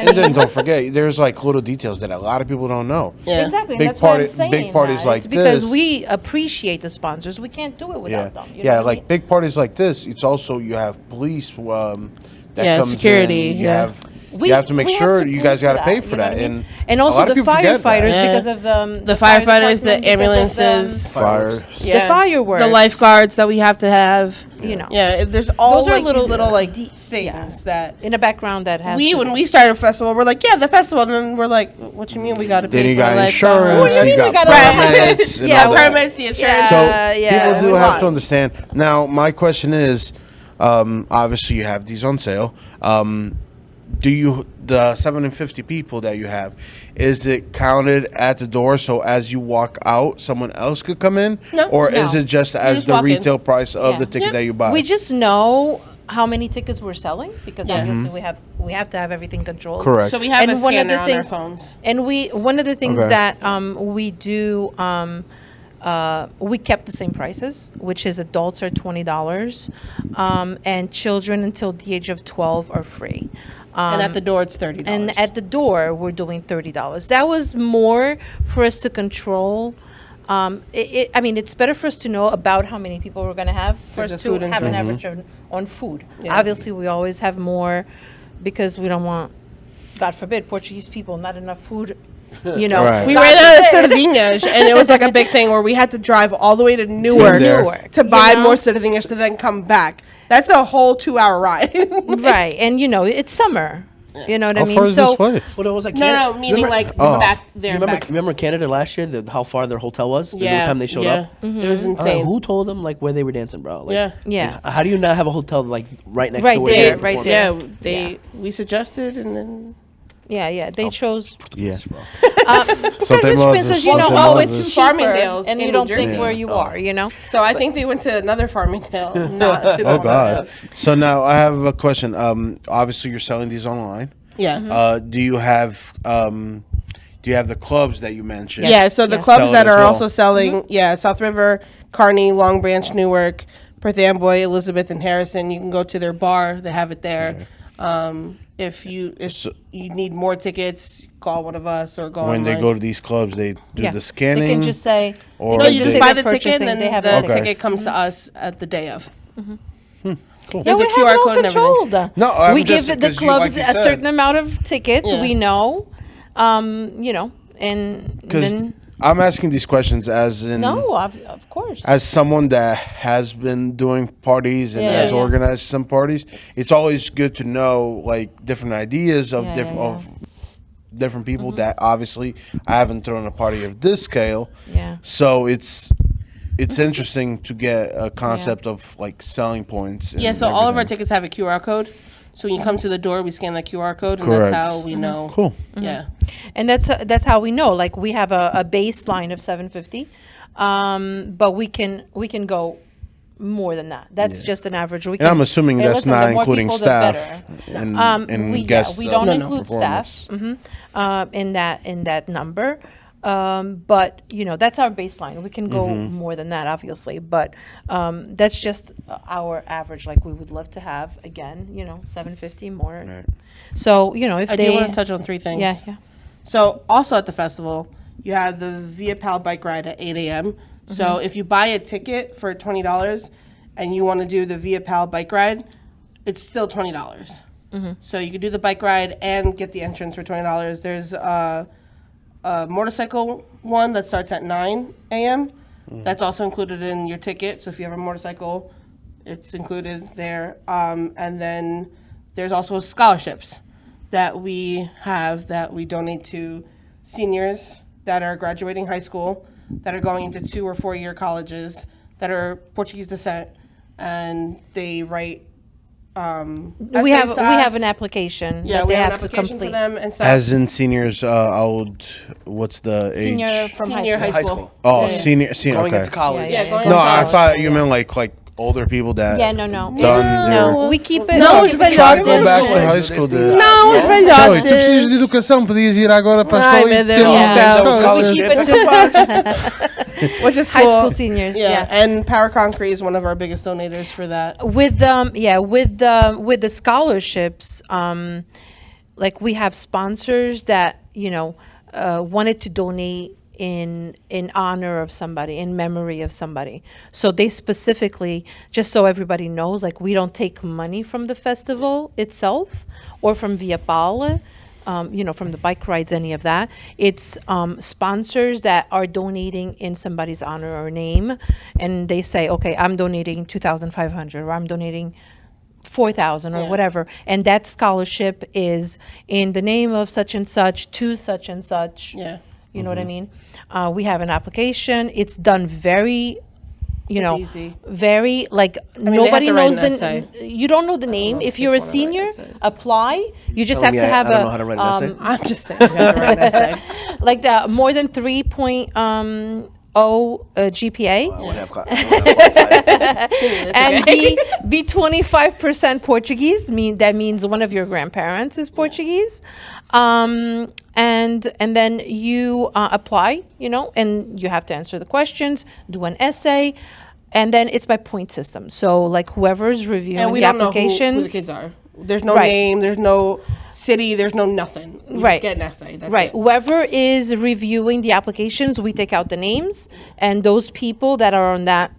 And then don't forget, there's like little details that a lot of people don't know. Yeah. Exactly. Big That's why party- I'm saying big parties that. like It's because this- we appreciate the sponsors. We can't do it Yeah, without them. You know yeah, what I like mean? big parties like this. It's also you have police that Yeah, comes security, in. You yeah. have you have to make sure you guys got to pay for you know that, what I mean? and also a lot the of people forget that. firefighters Yeah. because of The fire firefighters, the department, because of ambulances. Fire. The fireworks. The lifeguards that we have to have. You know. Yeah, there's all Those are like little- these little like de- things that in the background that has when we started a festival, we're like, yeah, the festival, and then we're like, what you mean we got to pay Then you for got the insurance, What do you you mean got we gotta- permits, and Yeah, all that. permits, the insurance. So yeah, people do it's a have lot. to understand. Now, my question is, obviously you have these on sale. Do you the 750 people that you have? Is it counted at the door so as you walk out, someone else could come in, No. or No. is it just as just the walk in. retail price of Yeah. the ticket Yeah. that you buy? We just know how many tickets we're selling because Yeah. obviously we have to have everything controlled. Correct. So we have a And one of scanner the on things- our phones. And one of the things Okay. that we do, we kept the same prices, which is adults are $20, and children until the age of 12 are free. And at the door, it's $30. And at the door, we're doing $30. That was more for us to control. I mean, it's better for us to know about how many people we're going to have for There's us the to food and have an drinks. average on food. Yeah. Obviously, we always have more because we don't want, God forbid, Portuguese people, not enough food. You know, Right. We God ran out of forbid. sardinhas, and it was like a big thing where we had to drive all the way to Newark there. to buy You know? more sardinhas to then come back. That's a whole 2-hour ride. Right, and it's summer. You know what I How mean? far is this place? What was like? No, meaning like Oh. back there. You remember, back. remember Canada last year? How far their hotel was? The time they showed up. It was I was like, insane. who told them like where they were dancing, bro? Like, Yeah. Yeah. How do you not have a hotel like right next Right to where there, they're right performing? there. Yeah, we suggested, and then Yeah. They chose. Yeah. Because businesses, it's cheaper, Farmingdales and in you New don't think Jersey. where you are. so I think they went to another Farmingdale, not to the Oh one God. that was- So now I have a question. Obviously you're selling these online. Yeah. Do you have do you have the clubs that you mentioned? Yeah, so the Yes. clubs Sell it that as are well. also selling, South River, Kearney, Long Branch, Newark, Perth Amboy, Elizabeth, and Harrison. You can go to their bar; they have it there. If you need more tickets, call one of us or go When online. they go to these clubs, they do the scanning. They can just say, or No, they you can just say buy they're the ticket, and purchasing, they then have the a ticket. ticket comes to us at the day of. Yeah, There's we a have QR it all code and everything. controlled. No, I'm we just- give the 'cause you- like clubs you a said. certain amount of tickets. Yeah. We know, and Because then I'm asking these questions as in of course. as someone that has been doing parties and Yeah, has yeah. organized some parties. It's always good to know like different ideas of Yeah, different yeah, of different people that obviously I haven't thrown a party of this scale. Yeah. So it's interesting to get a concept of like selling points. And Yeah, so all of our everything. tickets have a QR code. So when you come to the door, we scan that QR code, and Correct. that's how we know. Cool. Yeah. And that's how we know. Like we have a baseline of 750, but we can go more than that. That's just an average. We And I'm assuming hey, that's listen, not the more including people, the staff better. and we guests. we don't of include staff performers. in that number. But that's our baseline. We can go more than that, obviously, but that's just our average. Like we would love to have again, 750 more. Right. So if I they do want to touch on three things. yeah. So also at the festival, you have the ViaPal bike ride at 8 a.m. So if you buy a ticket for $20 and you want to do the ViaPal bike ride, it's still $20. So you could do the bike ride and get the entrance for $20. There's a motorcycle one that starts at 9 a.m. That's also included in your ticket. So if you have a motorcycle, it's included there. And then there's also scholarships that we have that we donate to seniors that are graduating high school, that are going into 2 or 4 year colleges, that are Portuguese descent, and they write. We have an application Yeah, that we they have an have to application for complete. them and stuff. As in seniors, what's the Senior age? from Senior high high school. school. Oh, Yeah. senior. Going Okay. into college. Yeah, going No, into I college. thought you meant like older people that. Yeah, no. Done their. No, we keep it. Não, we os keep it Try to velhotes. go back to College, high eles school. têm- Dude. Não, os Joey, tu precisas de velhotes. educação, podias ir agora para a Ai, escola meu e Deus ter do um céu. scholarship. We keep it to Which is high cool. school seniors. Yeah. And Power Concrete is one of our biggest donators for that. With with the scholarships, like we have sponsors that wanted to donate in honor of somebody, in memory of somebody. So they specifically, just so everybody knows, like we don't take money from the festival itself or from ViaPal. From the bike rides, any of that. It's sponsors that are donating in somebody's honor or name, and they say, okay, I'm donating 2,500, or I'm donating 4,000, or Yeah. whatever, and that scholarship is in the name of such and such to such and such. Yeah. You know what I mean? We have an application. It's done very, easy. very like they have nobody to write knows an essay. you don't know the name. know If if you're a kids wanna write senior, essays. apply. You just Telling have me to have I don't know how to write an essay. I'm just saying. You have to write an essay. like the more than 3.0 GPA. I would have qualified. And be 25% Portuguese. That means one of your grandparents is Portuguese, and then you apply, and you have to answer the questions, do an essay, and then it's by point system. So like whoever's reviewing And we the don't know applications, who the kids are. There's no Right. name. There's no city. There's no nothing. We Right. Just get an essay. That's right? It. Whoever is reviewing the applications, we take out the names, and those people that are on that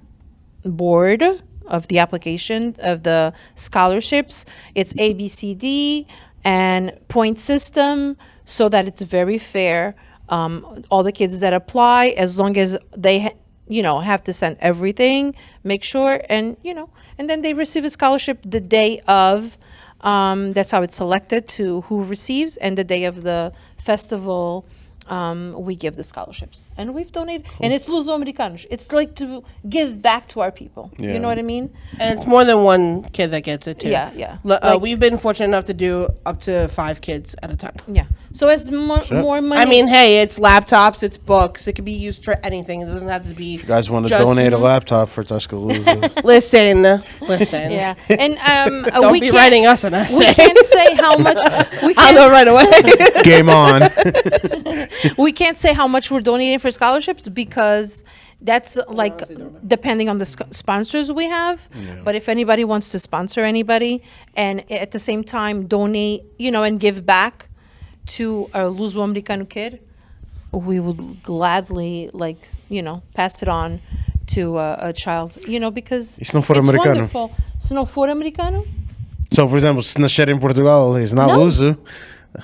board of the application of the scholarships, it's A, B, C, D, and point system, so that it's very fair. All the kids that apply, as long as they have to send everything, make sure, and and then they receive a scholarship the day of. That's how it's selected to who receives, and the day of the festival, we give the scholarships, and we've donated. And it's Luso-Americanos. It's like to give back to our people. Yeah. You know what I mean? And it's more than one kid that gets it too. Yeah, yeah. Like, we've been fortunate enough to do up to 5 kids at a time. Yeah. So as more money. I mean, hey, it's laptops, it's books. It can be used for anything. It doesn't have to be. You guys want to just- donate a laptop for Tasca Lusa? Listen. yeah, and Don't we be can't- writing us an essay. We can't say how much. We I'll can't. know right away. Game on. We can't say how much we're donating for scholarships because that's like depending on the sponsors we have. But if anybody wants to sponsor anybody and at the same time donate, and give back to a Luso-Americano kid, we would gladly pass it on to a child, because se não for americano? wonderful. Se não for americano? So, for example, se nascer em Portugal, it's not No. Luso.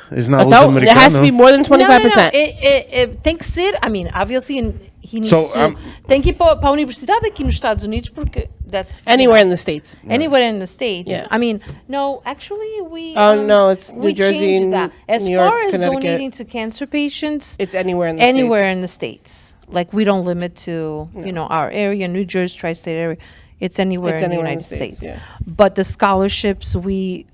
It's not It has to Luso-Americano. be more than 25%. It tem que ser, obviously he needs So, to, tem que ir para a universidade aqui nos Estados Unidos porque that's Anywhere in the States. anywhere in the States. Yeah. No, actually we No, it's New we Jersey changed and that. As New York, far as Connecticut. donating to cancer patients, It's anywhere in the anywhere States. in the States. Like we don't limit to, our area, New Jersey, tri-state area. It's anywhere It's in the anywhere in United the States, States. yeah. But the scholarships we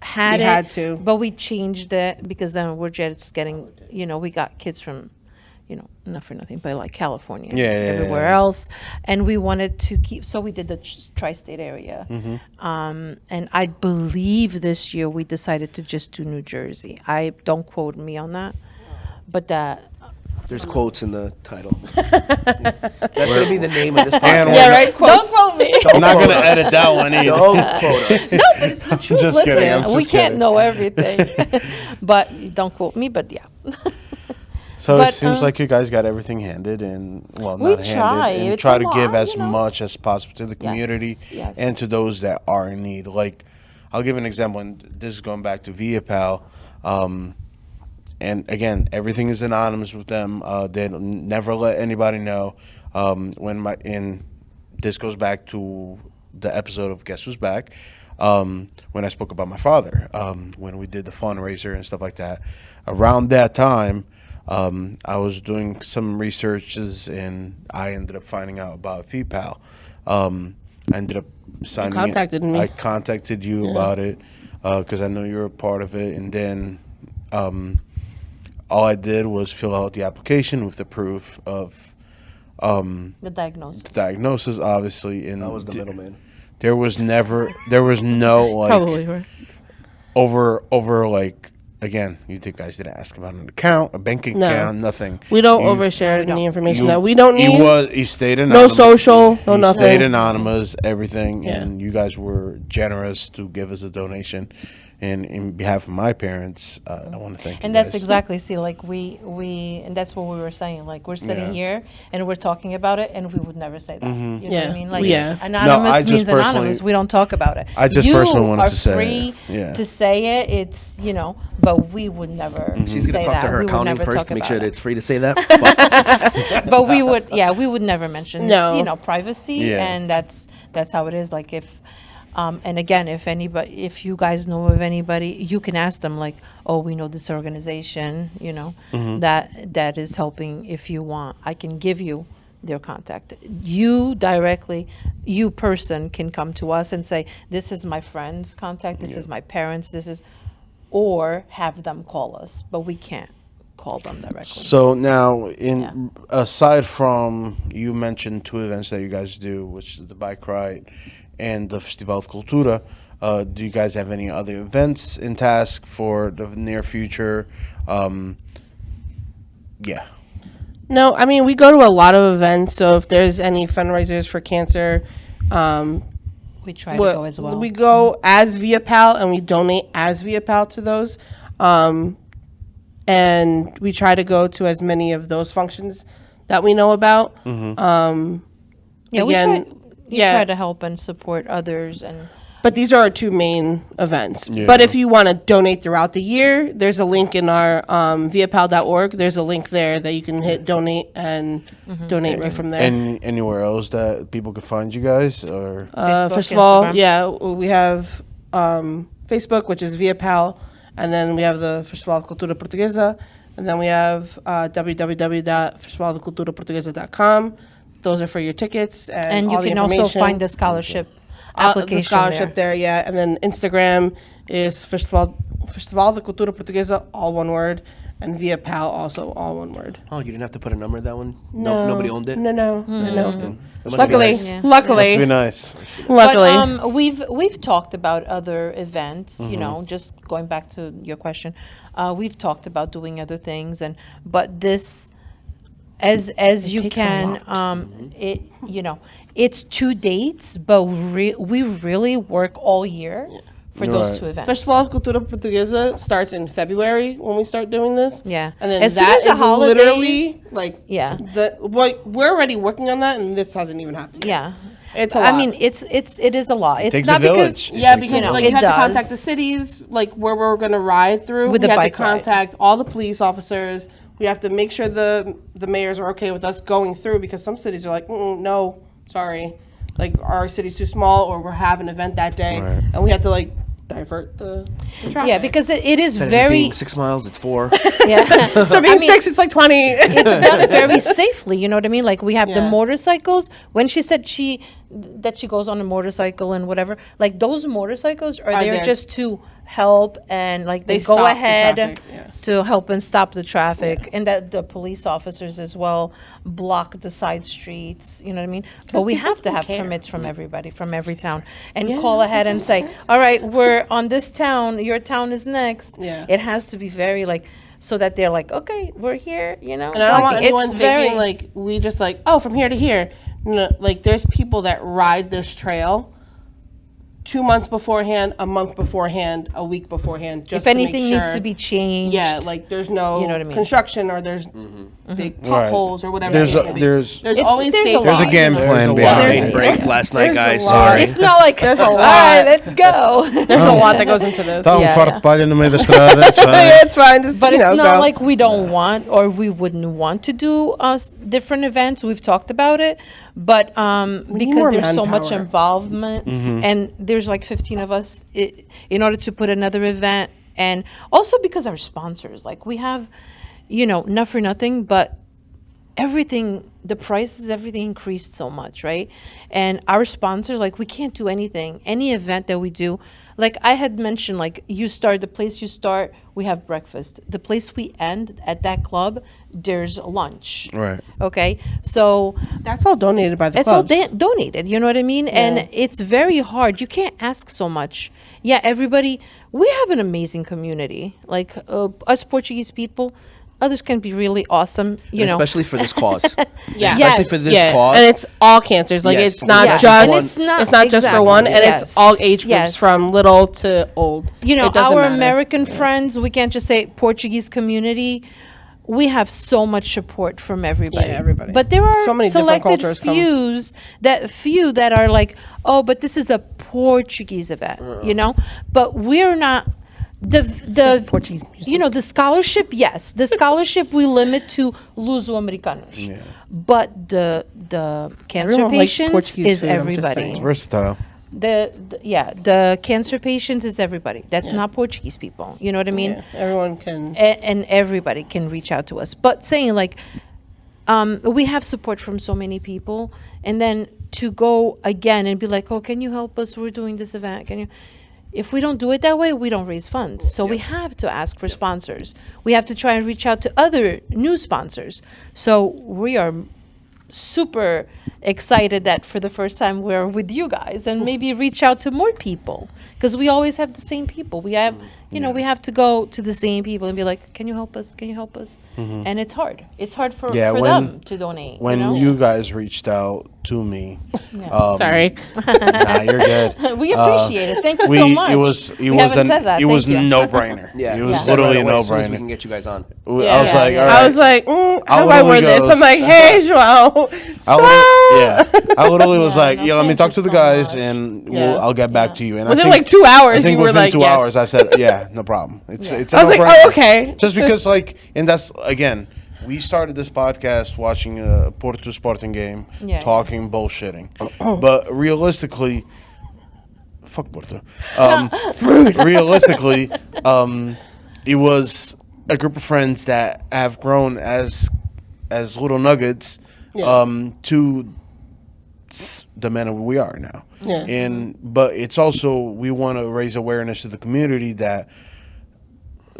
had We it, had to. but we changed it because then we're just getting, we got kids from, not for nothing, but like California, and Yeah, everywhere yeah. else, and we wanted to keep. So we did the tri-state area, and I believe this year we decided to just do New Jersey. I don't quote me on that, but that. There's quotes in the title. That's going to be the name of this podcast. Yeah, right? Don't quote me. I'm not going to edit that one either. Don't quote us. No, but it's the truth. Just Listen, kidding, I'm just we can't kidding. know everything, but don't quote me. But yeah. So But, it seems like you guys got everything handed and, well, We not try. handed, and It's try a to give lot, as much as possible to the community yes. and to those that are in need. Like, I'll give an example, and this is going back to ViaPal. And again, everything is anonymous with them. They never let anybody know. This goes back to the episode of Guess Who's Back, when I spoke about my father, when we did the fundraiser and stuff like that. Around that time, I was doing some researches and I ended up finding out about ViaPal. I ended up signing. contacted me. I contacted you about it because I know you're a part of it, and then all I did was fill out the application with the proof of The diagnosis. the diagnosis, obviously. And I was the middleman. there was no like Probably, right? over like, again, you guys didn't ask about an account, a bank account, nothing. We don't You- overshare any information you- that we don't need. He stayed No anonymous. social, no He nothing. stayed anonymous, everything, Yeah. and you guys were generous to give us a donation. And in behalf of my parents, I want to thank you And that's guys. exactly, see, like we, and that's what we were saying. Like we're sitting Yeah. here and we're talking about it, and we would never say that. You know what Yeah. I mean? Like Yeah. anonymous No, I just means anonymous. personally- We don't talk about it. I just You personally wanted are to say it. free Yeah. to say it. It's but we would never. She's going say to talk to that. her We would accounting never first talk to make about sure that it. it's free to say that. But But we would never mention. No. It's, privacy, Yeah. and that's how it is. Like if. And again, if you guys know of anybody, you can ask them like, oh, we know this organization, that is helping. If you want, I can give you their contact. You directly, you person can come to us and say, this is my friend's contact, this is my parents, or have them call us, but we can't call them directly. So now, aside from, you mentioned 2 events that you guys do, which is the bike ride and the Festival de Cultura. Do you guys have any other events in task for the near future? Yeah. No, I mean, we go to a lot of events. So if there's any fundraisers for cancer, We try to go as well. we go as ViaPal and we donate as ViaPal to those. And we try to go to as many of those functions that we know about. Yeah, again, we yeah. try to help and support others, and But these are our 2 main events. Yeah. But if you want to donate throughout the year, there's a link in our viapal.org. There's a link there that you can hit donate and donate right from there. And anywhere else that people could find you guys, or Facebook, First of all, Instagram. yeah, we have Facebook, which is ViaPal, and then we have the Festival de Cultura Portuguesa, and then we have www.festivaldeculturaportuguesa.com. Those are for your tickets and you all the can also information. find the scholarship application the scholarship there, yeah. And then Instagram is Festival de Cultura Portuguesa, all one word. and ViaPal also all one word. Oh, you didn't have to put a number in that one? No, nobody owned it? No. That's good. That must be Luckily, nice. Yeah. luckily, Must be nice. luckily. But we've talked about other events. You know, just going back to your question, we've talked about doing other things, but this, as you takes a can, it it's 2 dates, but we really work all year for those Right. 2 events. Festival de Cultura Portuguesa starts in February when we start doing this. Yeah. And then As soon that as the is holidays- literally like Yeah. we're already working on that, and this hasn't even happened yet. Yeah. It's a lot. I mean, it is a lot. It's takes not a village. because Yeah, It takes because a like it you have to contact does. the cities, like where we're gonna ride through. With we the have to bike ride. contact all the police officers. We have to make sure the mayors are okay with us going through, because some cities are like, no, sorry, like our city's too small, or we're having an event that day, and we have to like divert the traffic. Yeah, because it is Instead of it very being 6 miles, it's 4. yeah. so being 6, it's like 20. It's done very safely. You know what I mean? Like we have the Yeah. motorcycles. When she said that she goes on a motorcycle and whatever, like those motorcycles are there there. just to help, and like they stop go the ahead traffic, yeah. to help and stop the traffic, and that the police officers as well block the side streets. You know what I mean? But we people have to don't have care. permits from everybody, from every town, and call ahead and say, all right, we're on this town. Your town is next. Yeah. It has to be very like, so that they're like, okay, we're here, you know. And I don't want Like, anyone it's thinking very- like we just like, oh, from here to here. No, like there's people that ride this trail 2 months beforehand, a month beforehand, a week beforehand, just if to anything make sure. needs to be changed. Yeah, like there's no You know what I mean? construction, or there's big potholes or whatever. There's it a- may be. there's- there's It's- always there's a safety. There's a lot. game There's plan a behind wide it. break last night, there's a guys. lot. Sorry. It's not like There's a all lot. right, let's go. There's a lot that goes into this. Tá Yeah, farto yeah. de palha no meio da estrada, it's fine. It's fine. Just, But you it's know, not go. like we don't want, or we wouldn't want to do different events. We've talked about it, but need because more there's so much manpower. involvement, and there's like 15 of us, in order to put another event, and also because our sponsors, like we have, not for nothing, but everything, the prices, everything increased so much, right? And our sponsors, like we can't do anything, any event that we do. Like I had mentioned, like the place you start, we have breakfast. The place we end at that club, there's lunch. Right. Okay, so That's all donated by the it's all clubs. donated. You know what I mean? And it's very hard. You can't ask so much. Yeah, everybody. We have an amazing community. Like us Portuguese people. Others can be really awesome. You know, Especially for this cause. Yeah. Especially for this yeah, cause. and it's all cancers. Like Yes. it's not Yeah. just And it's not- just for exactly. one, and Yes. it's all age groups Yes. from little to old. you know, It doesn't our matter. American friends, we can't just say Portuguese community. We have so much support from everybody. Yeah, everybody. But there are So many different selected cultures come. few that are like, oh, but this is a Portuguese event, you know? But we're not the Portuguese music. you know, the scholarship, yes. The scholarship we limit to Luso-Americanos. Yeah. But the cancer Everyone likes patients Portuguese is food, I'm just everybody. saying. Versatile. The cancer patients is everybody. That's not Portuguese people. You know what I mean? Yeah, everyone can. And everybody can reach out to us. But saying like, we have support from so many people, and then to go again and be like, oh, can you help us? We're doing this event. Can you? If we don't do it that way, we don't raise funds. So we have to ask for sponsors. We have to try and reach out to other new sponsors. So we are super excited that for the first time we're with you guys, and maybe reach out to more people, because we always have the same people. We have, we have to go to the same people and be like, can you help us? Can you help us? And it's hard. It's hard for them to donate. When you guys reached out to me, Sorry. nah, you're good. we appreciate it. Thank you so much. It was We haven't said that. it was Thank you. no brainer. Yeah. It was Said literally a right away no as soon as we brainer. can get you guys on. I was like, yeah. all right. I was like, how do I literally word this? goes- I'm like, hey, Joel. I literally was like, no, yeah, let me thank talk you to the so guys, much. and Yeah. I'll get back to you. And Within I think, like 2 hours, I think you were within like, 2 yes. hours, I said, yeah, no problem. It's a I was like, no-brainer. oh, okay. Just because, like, and that's again, we started this podcast watching a Porto Sporting game, Yeah, talking bullshitting, but realistically, fuck Porto. Realistically, it was a group of friends that have grown as little nuggets to the men we are now. Yeah. But it's also, we want to raise awareness to the community that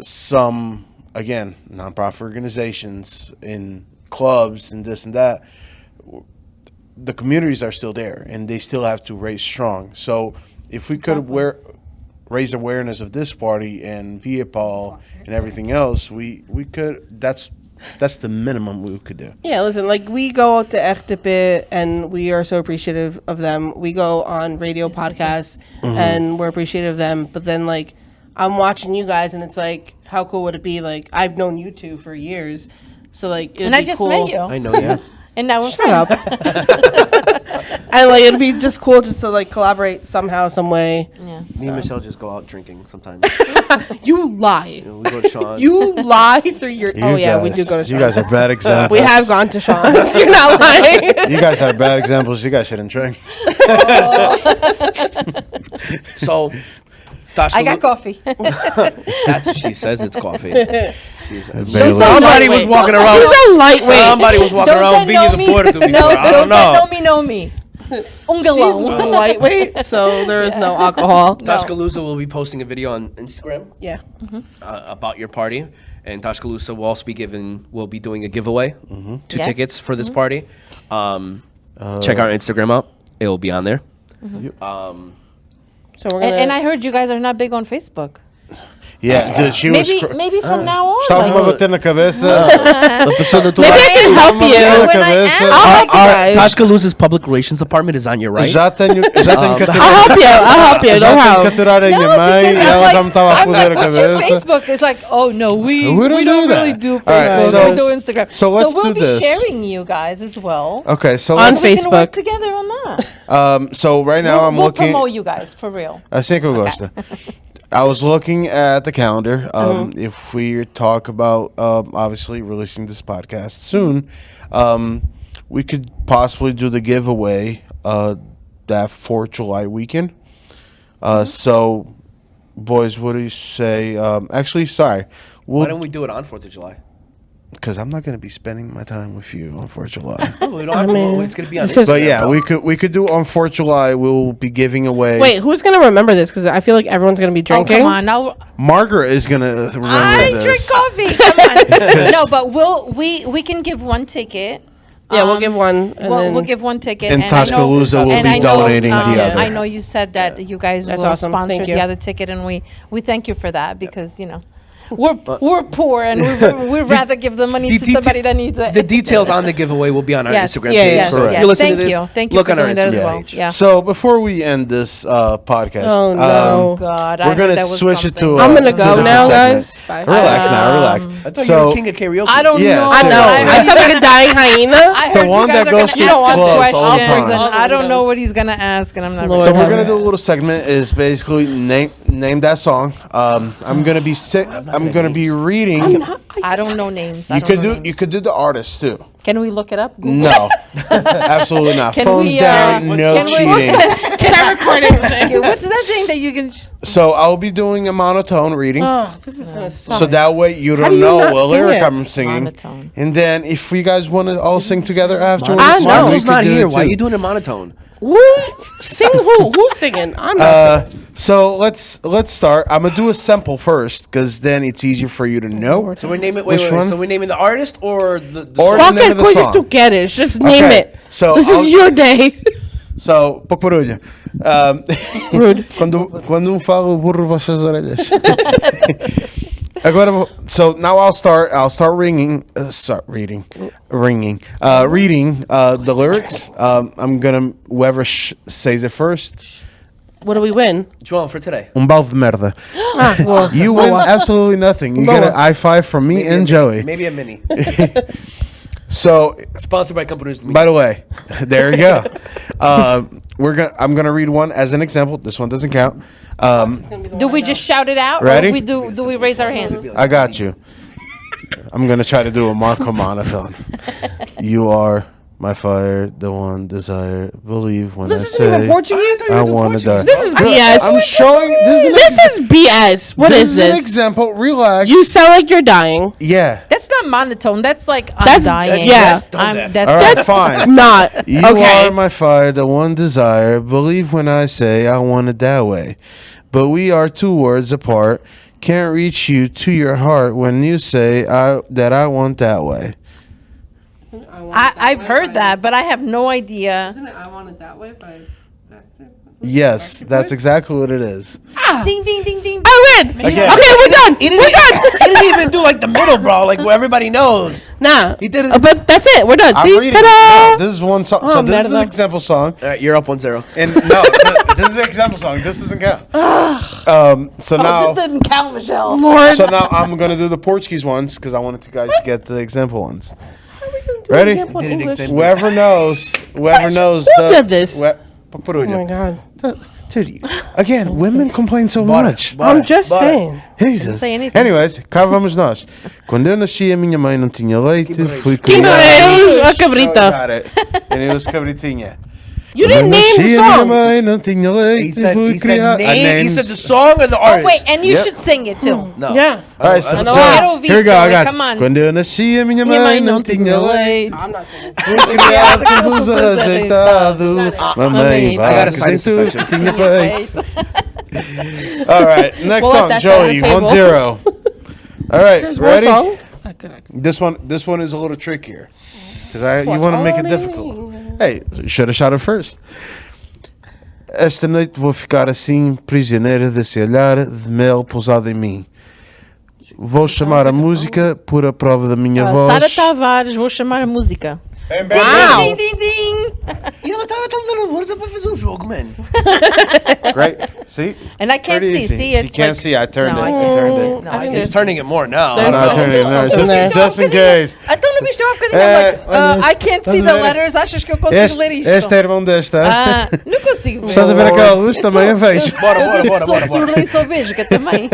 some again, nonprofit organizations, in clubs, and this and that, the communities are still there, and they still have to raise strong. So if we could raise awareness of this party and ViaPal and everything else, we could. That's the minimum we could do. Yeah, listen, like we go to Echtipit and we are so appreciative of them. We go on radio podcasts and we're appreciative of them. But then like I'm watching you guys and it's like, how cool would it be? Like I've known you two for years. So like it would And be I just cool. met you. I know you. And now we're Shut friends. up. And like it'd be just cool just to like collaborate somehow, some way. Yeah. Me and Michelle just go out drinking sometimes. You lie. We go to Sean's. You lie through your. Oh yeah, we do go to. You Sean's. guys are bad examples. We have gone to Sean's. You're not lying. You guys are bad examples. You guys shouldn't drink. So, Tasca I got coffee. That's what she says. It's coffee. Bailey. Somebody was walking around. She's a lightweight. Somebody was walking Those around that know Vinha me, do Porto before. no, I don't those that know. know me know me. Un She's galão. lightweight, so there is no alcohol. Tasca Lusa will be posting a video on Instagram Yeah. about your party, and Tasca Lusa will also will be doing a giveaway, 2 Yes. tickets for this party. Check our Instagram out; it will be on there. So we're gonna. And I heard you guys are not big on Facebook. Yeah, dude, she was. Maybe from now on. Estava-me a like- bater na cabeça. Maybe I can help When you. I ask, I'll help you guys. Tasca Lusa's public relations department is on your right. Já tenho que I'll aturar. help you. I'll help you. Já Don't tenho que help. aturar a minha No, mãe e because ela I'm já me estava a I'm foder a what's your cabeça. Facebook? It's like, oh no, we We don't don't do really that. do All right, Facebook. so- we do Instagram. so let's we'll do be this. sharing you guys as well. Okay, so On let's, We can work Facebook. together on that. so right now I'm we'll looking. promote you guys for real. Assim que eu gosto. I was looking at the calendar. If we talk about obviously releasing this podcast soon, we could possibly do the giveaway that 4th July weekend. So, boys, what do you say? Actually, sorry. Why don't we do it on 4th of July? Because I'm not going to be spending my time with you on 4th of July. Oh, we don't have to, it's going to be on it's just- Instagram. But yeah, bro. we could do on 4th of July. We'll be giving away. Wait, who's gonna remember this? Because I feel like everyone's gonna be Oh, drinking. come on. Now, Margaret is going to remember I this. drink coffee. Come on. No, but we can give one ticket. Yeah, we'll give one. And then We'll give one ticket. And I Tasca know- Lusa will and be I know, donating the other. I know you said that you guys That's will awesome. sponsor Thank you. the other ticket, and we thank you for that because we're poor and we'd rather give the money to somebody that needs it. The details on the giveaway will be on our Yes. Instagram Yeah, page. yeah, So yeah. if Yes, you listen thank to this, you. Thank you look for on our doing that as Instagram well. page. Yeah. So before we end this podcast, Oh, no. God, I we're heard gonna that was switch it something. to. I'm gonna to go the now, segment. guys. Bye. Relax now, relax. I thought you So were king of karaoke. I don't Yeah, know. I know. seriously. I sound like a dying hyena. I The heard one you guys that are goes gonna to ask clubs all the questions, time. and I don't know what he's gonna ask, and I'm not. Lord So ready. we're gonna do a little segment. Is basically name that song. I'm gonna be I'm gonna be reading. I don't know names. I You don't could know do names. you could do the artist too. Can we look it up? Google? No, absolutely not. Can Phones we, down, no can we- cheating. Start recording the thing. What's that thing that you can? So I'll be doing a monotone reading. Oh, this is gonna suck. So that way you do don't you know not what sing lyric it? I'm singing. Monotone. And then if you guys want to all sing together afterwards, I know. we Marco's could not do here. it Why are too. you doing a monotone? Who? Sing who? Who's singing? I'm not. So let's start. I'm gonna do a sample first, because then it's easier for you to know. So we're naming. Which one? So we're naming the artist or the Or- song? the name Qualquer of the coisa song. que tu queres, just name Okay, it. so this I'll- is your day. So, pouco barulho. Rude. Quando falo burro vossas orelhas. Agora, so now I'll start ringing, reading the lyrics. I'm gonna, whoever says it first, What do we win? João for today. balde de merda. Ah, well, You win absolutely nothing. You get an I-5 from me and Joey. Maybe a mini. So, Sponsored by companies. by the way, there you go. I'm gonna read one as an example. This one doesn't count. Do we just shout it out? Ready? Or do we raise our hands? I got you. I'm gonna try to do a Marco monotone. You are my fire, the one desire. Believe when this I isn't even say Portuguese. I want to die. This is BS. I'm showing. This is BS. What is an this? example. Relax. You sound like you're dying. Yeah. That's not monotone. That's like I'm That's- dying. yeah. That's All right. That's Fine. not You okay. are my fire, the one desire. Believe when I say I want it that way. But we are two words apart. can't reach you to your heart when you say that I want that way. I've heard that, but I have no idea. Isn't it I Want It That Way by... Yes, that's exactly what it is. Ding, ding, ding, ding. I win! Okay. Okay, we're done! He didn't even do like the middle, bro. Like where everybody knows. Nah. He did it. But that's it. We're done. I'm See? reading. Ta-da! No, this is one song. Oh, So I'm this mad is an about- example song. All right, you're up 1-0. And no, this is an example song. This doesn't count. So now, This didn't count, Michelle. Lord. so now I'm gonna do the Portuguese ones because I wanted you guys to get the example ones. How are we gonna do Ready? an example in Did it English? example. Whoever knows Who did this? Paparulho. Oh my God. Dude, again, women complain so much. I'm just saying. Jesus. say anything. Anyways, cá vamos nós. Quando eu nasci, a minha mãe não tinha leite, fui Quem criado. Deus, a Oh, cabrita. got it. And it was cabritinha. You didn't name the Nasci, a minha song. mãe não tinha leite, fui criado. I He said named- the song or the artist. Oh, wait, and you Yep. should sing it too. No. Yeah. All right, so I know. so- Quero ouvir, here we go, I Joey, got come you. on. Quando eu nasci, a minha Minha mãe não tinha leite, I'm not singing. fui criado com blusa ajeitado. Mamãe, I got a vacas em sinus tudo infection. tinha peito. All right, next We'll let song, that down the Joey, table. 1-0. All right, There's more ready? songs? I could. This one is a little trickier because you want to make it difficult. Hey, should have shot it first. Esta noite vou ficar assim, prisioneira desse olhar de mel pousado em mim. Vou chamar a música por a prova da minha voz. Sara Tavares, vou chamar a música. Wow. Ding, ding, ding. E ela tava tão nervosa pra fazer jogo, man. Great. See? And I can't Pretty see. easy. See, She it's can't like- see. I turned No, it. I I can't. turned it. No, I think He's turning it more now. There's I'm not no- turning it. No, There. just in case. Então não viste uma bocadinho, I'm like, olha, I can't see estás a the ver? letters, achas que eu consigo ler isto? Este é irmão desta. Ah, não consigo ver. Estás a ver aquela luz? Também a vejo. Bora, Eu bora, sou bora, bora. surda e sou vesga também.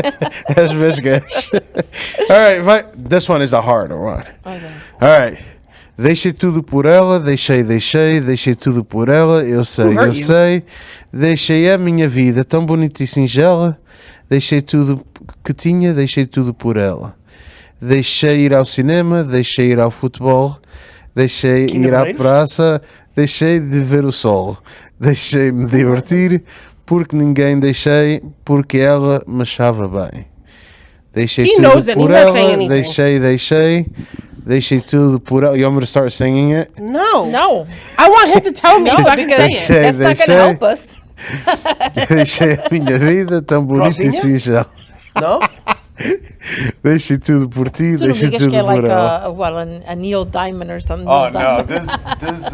As vesgas. All right, this one is the harder one. Okay. All right. Deixei tudo por ela, deixei tudo por ela, eu sei. Deixei a minha vida tão bonita e singela, deixei tudo que tinha, deixei tudo por ela. Deixei ir ao cinema, deixei ir ao futebol, deixei ir à praça, deixei de ver o sol, deixei-me divertir, porque ninguém deixei, porque ela me achava bem. Deixei He tudo knows it, por he's not ela, saying anything. deixei tudo por ela. You want me to start singing it? No. No, I want him to tell me no, so I can because say it. that's not going to help us. Deixei a minha vida tão bonita e Rosinha? singela. No? Deixei tudo por ti, Tu não deixei digas tudo que é por like ela. a Neil Diamond or something. Oh Neil no, Diamond. this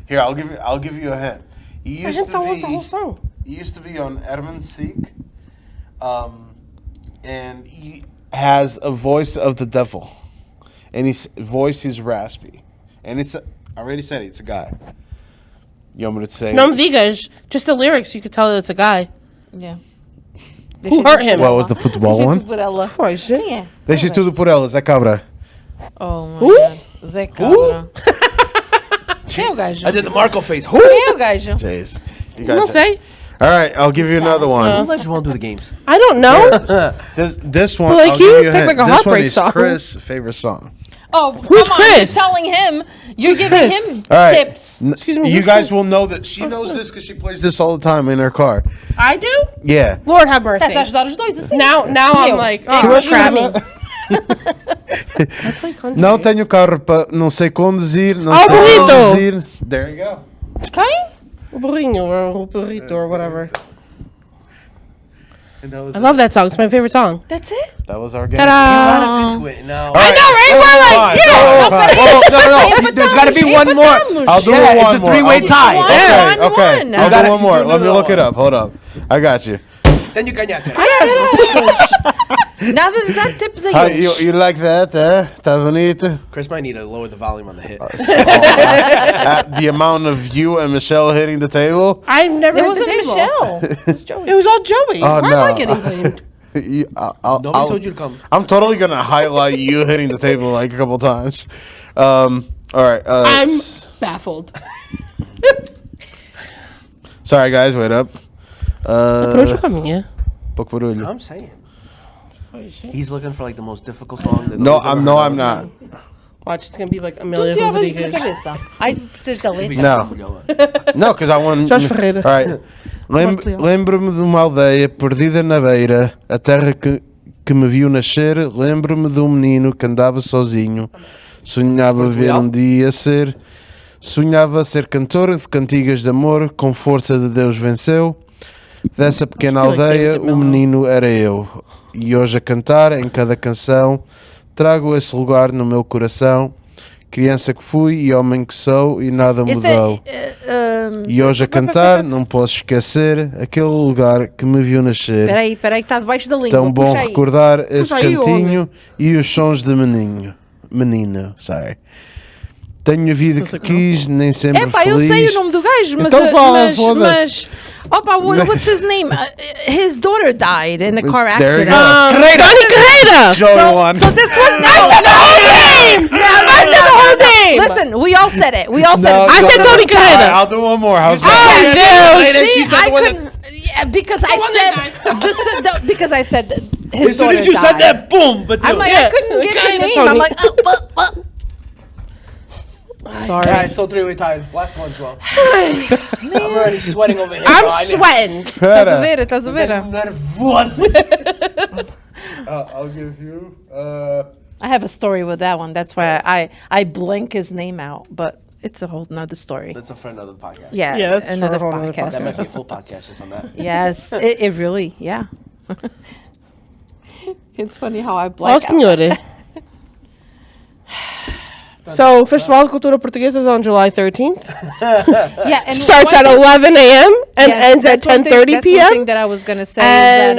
here I'll give you a hint. He I used didn't to know it was be the whole song. he used to be on Herman Seek, and he has a voice of the devil, and his voice is raspy, and I already said it, it's a guy. You want me to say? No me digas. Just the lyrics, you could tell that it's a guy. Yeah. Who hurt him? What was the football Deixei one? tudo por ela. Pois, gente. Quem é? Deixei tudo por ela, Zé Cabra. Oh my God. Zé Cabra. Quem é o gajo? I did the Marco face. Who? Quem é o gajo? Jeez, you Não guys. sei. All right, I'll give you another one. Who let João do the games? I don't know. This one, But, like, I'll you give you a picked, hint. like, a This one heartbreak is song. Chris' favorite song. Oh, Who's come on, Chris? You're telling him. You're giving Chris? him All right. tips. Excuse me, You who's guys Chris? will know that she knows this because she plays this all the time in her car. I do? Yeah. Lord have mercy. Estás a ajudar os dois assim? Now I'm Eu. like, Tu oh, és crap. mim. I play country. Não tenho carro para não sei conduzir, não Oh, sei burrito. conduzir. There you go. Quem? O burrinho or o burrito or whatever. And that was I love that song. It's my favorite song. That's it? that was our game. Ta-da! Got us into it now. All right. right? We're like, yeah. Fine. There's got to be one more. I'll do Yeah, one it's a more. three-way I'll- tie. One, Okay, one, okay. one. I'll gotta- do one more. you do Let me another look it one. up. Hold up. I got you. Then you ganhaste. Nada de dar tips a How, eles. you like that, eh? Tá bonito? Chris might need to lower the volume on the hit. The amount of you and Michelle hitting the table. I've never It hit the wasn't table. Michelle. It was Joey. It was all Joey. Oh, Why no. am I getting blamed? Nobody told you to come. I'm totally gonna highlight you hitting the table like a couple times. All right. I'm baffled. Sorry, guys. Wait up. Por onde eu caminho? Pouco barulho. I'm saying. He's looking for like the most difficult song. that No, nobody's ever no, heard I'm of. not. Watch, it's gonna be like Tu Amelia tirava isso da Rodriguez. cabeça. Ai, precisas da letra. No. No, because I want. Jorge Ferreira. All right. Martelo. Lembro-me de uma aldeia perdida na beira, a terra que que me viu nascer, lembro-me de um menino que andava sozinho. Sonhava ver um dia ser... Sonhava ser cantor de cantigas de amor, com força de Deus venceu. Dessa pequena aldeia, o menino era eu. E hoje a cantar em cada canção, trago esse lugar no meu coração. Criança que fui e homem que sou e nada mudou. E hoje a cantar, não posso esquecer aquele lugar que me viu nascer. Peraí, que está debaixo da língua. Tão bom Puxa aí. recordar esse aí, cantinho e os sons de menino, sorry. Tenho a vida que quis, nem sempre Epá, feliz. eu sei o nome do gajo, mas... Então fala, foda-se. Opa, what's his name? His daughter died in a car There you accident. go. Tony Carreira. Joey won. So this one... I said the whole name. I said the whole name. Listen, we all said it. We all said No, it. I said Tony Carreira. I'll do one more. How's Oh, that? Deus. See, I couldn't... Yeah, because I said... Just said... Because I said his As soon daughter as you said died. that, boom. But I'm like, I couldn't get the name. I'm like... Sorry. all right, so 3 tied. Last one, João. I'm already sweating over here. I'm sweating. Estás a ver? Nervoso. I'll give you. I have a story with that one. That's why I blank his name out, but it's a whole nother story. That's for another podcast. Yeah, Yeah, that's for another a whole nother podcast. That might be a full podcast just on that. Yes, it really, yeah. It's funny how I Oh, blank out. senhora. So, Festival da Cultura Portuguesa is on July 13th. Yeah, and Starts one at thing- 11 a.m. and yes, ends at that's one thing- 10:30 That's one thing p.m. that I was gonna say is that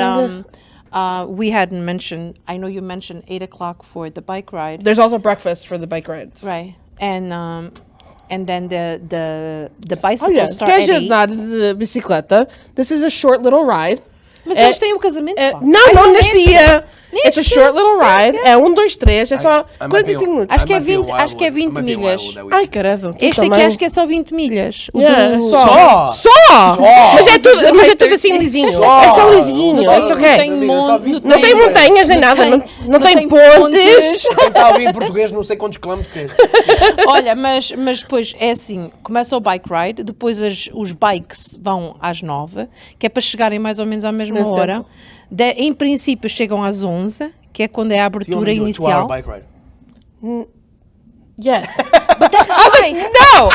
And- we hadn't mentioned. I know you mentioned 8 o'clock for the bike ride, There's also breakfast for the bike rides. right? And then the bicycle Oh, yeah. start at 8. Nada de bicicleta. This is a short little ride. Mas eles têm o casamento. pá. Não neste dia. It's a Neste. short little ride. Yeah. É 1, 2, 3. É só I might be 45 minutos. Acho que é I might be a 20 wild acho que é one. I 20 might be a milhas. wild one that Ai, week. caralho. Este aqui acho que é só 20 milhas. O Yeah, do- só. Mas é tudo, mas é tudo assim lisinho. Só. É só lisinho. Não It's Não okay. tem Não tem montanhas nem nada. Não tem pontes. Quem está a ouvir em português, não sei quantos quilómetros que é. Olha, mas depois é assim, começa o bike ride, depois os bikes vão às 9, que é para chegarem mais ou menos à mesma Mesmo hora. Em princípio chegam às 11, que é quando é a abertura inicial. bike ride. Yes. But that's why. No.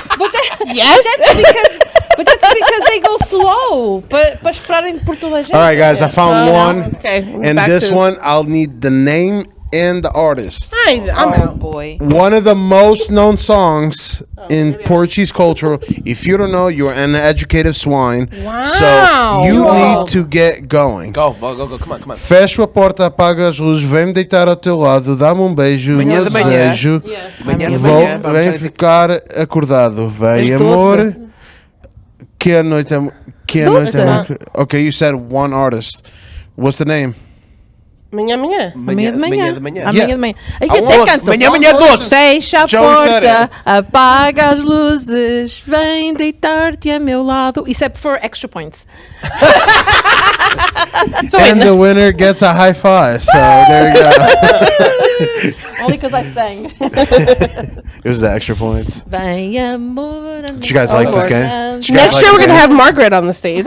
Yes. But that's because they go slow, para esperarem por toda a gente. All right, guys, I found one. Okay. And back this to- one, I'll need the name and the artist. Hi, I'm Oh out. boy. One of the most known songs in Portuguese culture. If you don't know, you're an educated swine. Wow. So you Wow. need to get going. Go. Come on. Fecho a porta, apaga as luzes, vem-me deitar ao teu lado, dá-me um beijo, Manhã meu de manhã. desejo. Manhã de Vou, manhã. vem ficar acordado, vem És amor. Que a noite é... Que a noite é... Doce. Okay, you said one artist. What's the name? Manhã. Amanhã de manhã. de manhã. Amanhã de manhã. Aí que Almoço. até canto. Manhã doce. Fecha a Joey said porta, it. apaga as luzes, vem deitar-te a meu lado. Isso é for extra points. And the winner gets a high five. So there you go. Only because I sang. It was the extra points. Vem amor. Did you guys like this game? Did you guys Next like year the we're gonna game? have Margaret on the stage.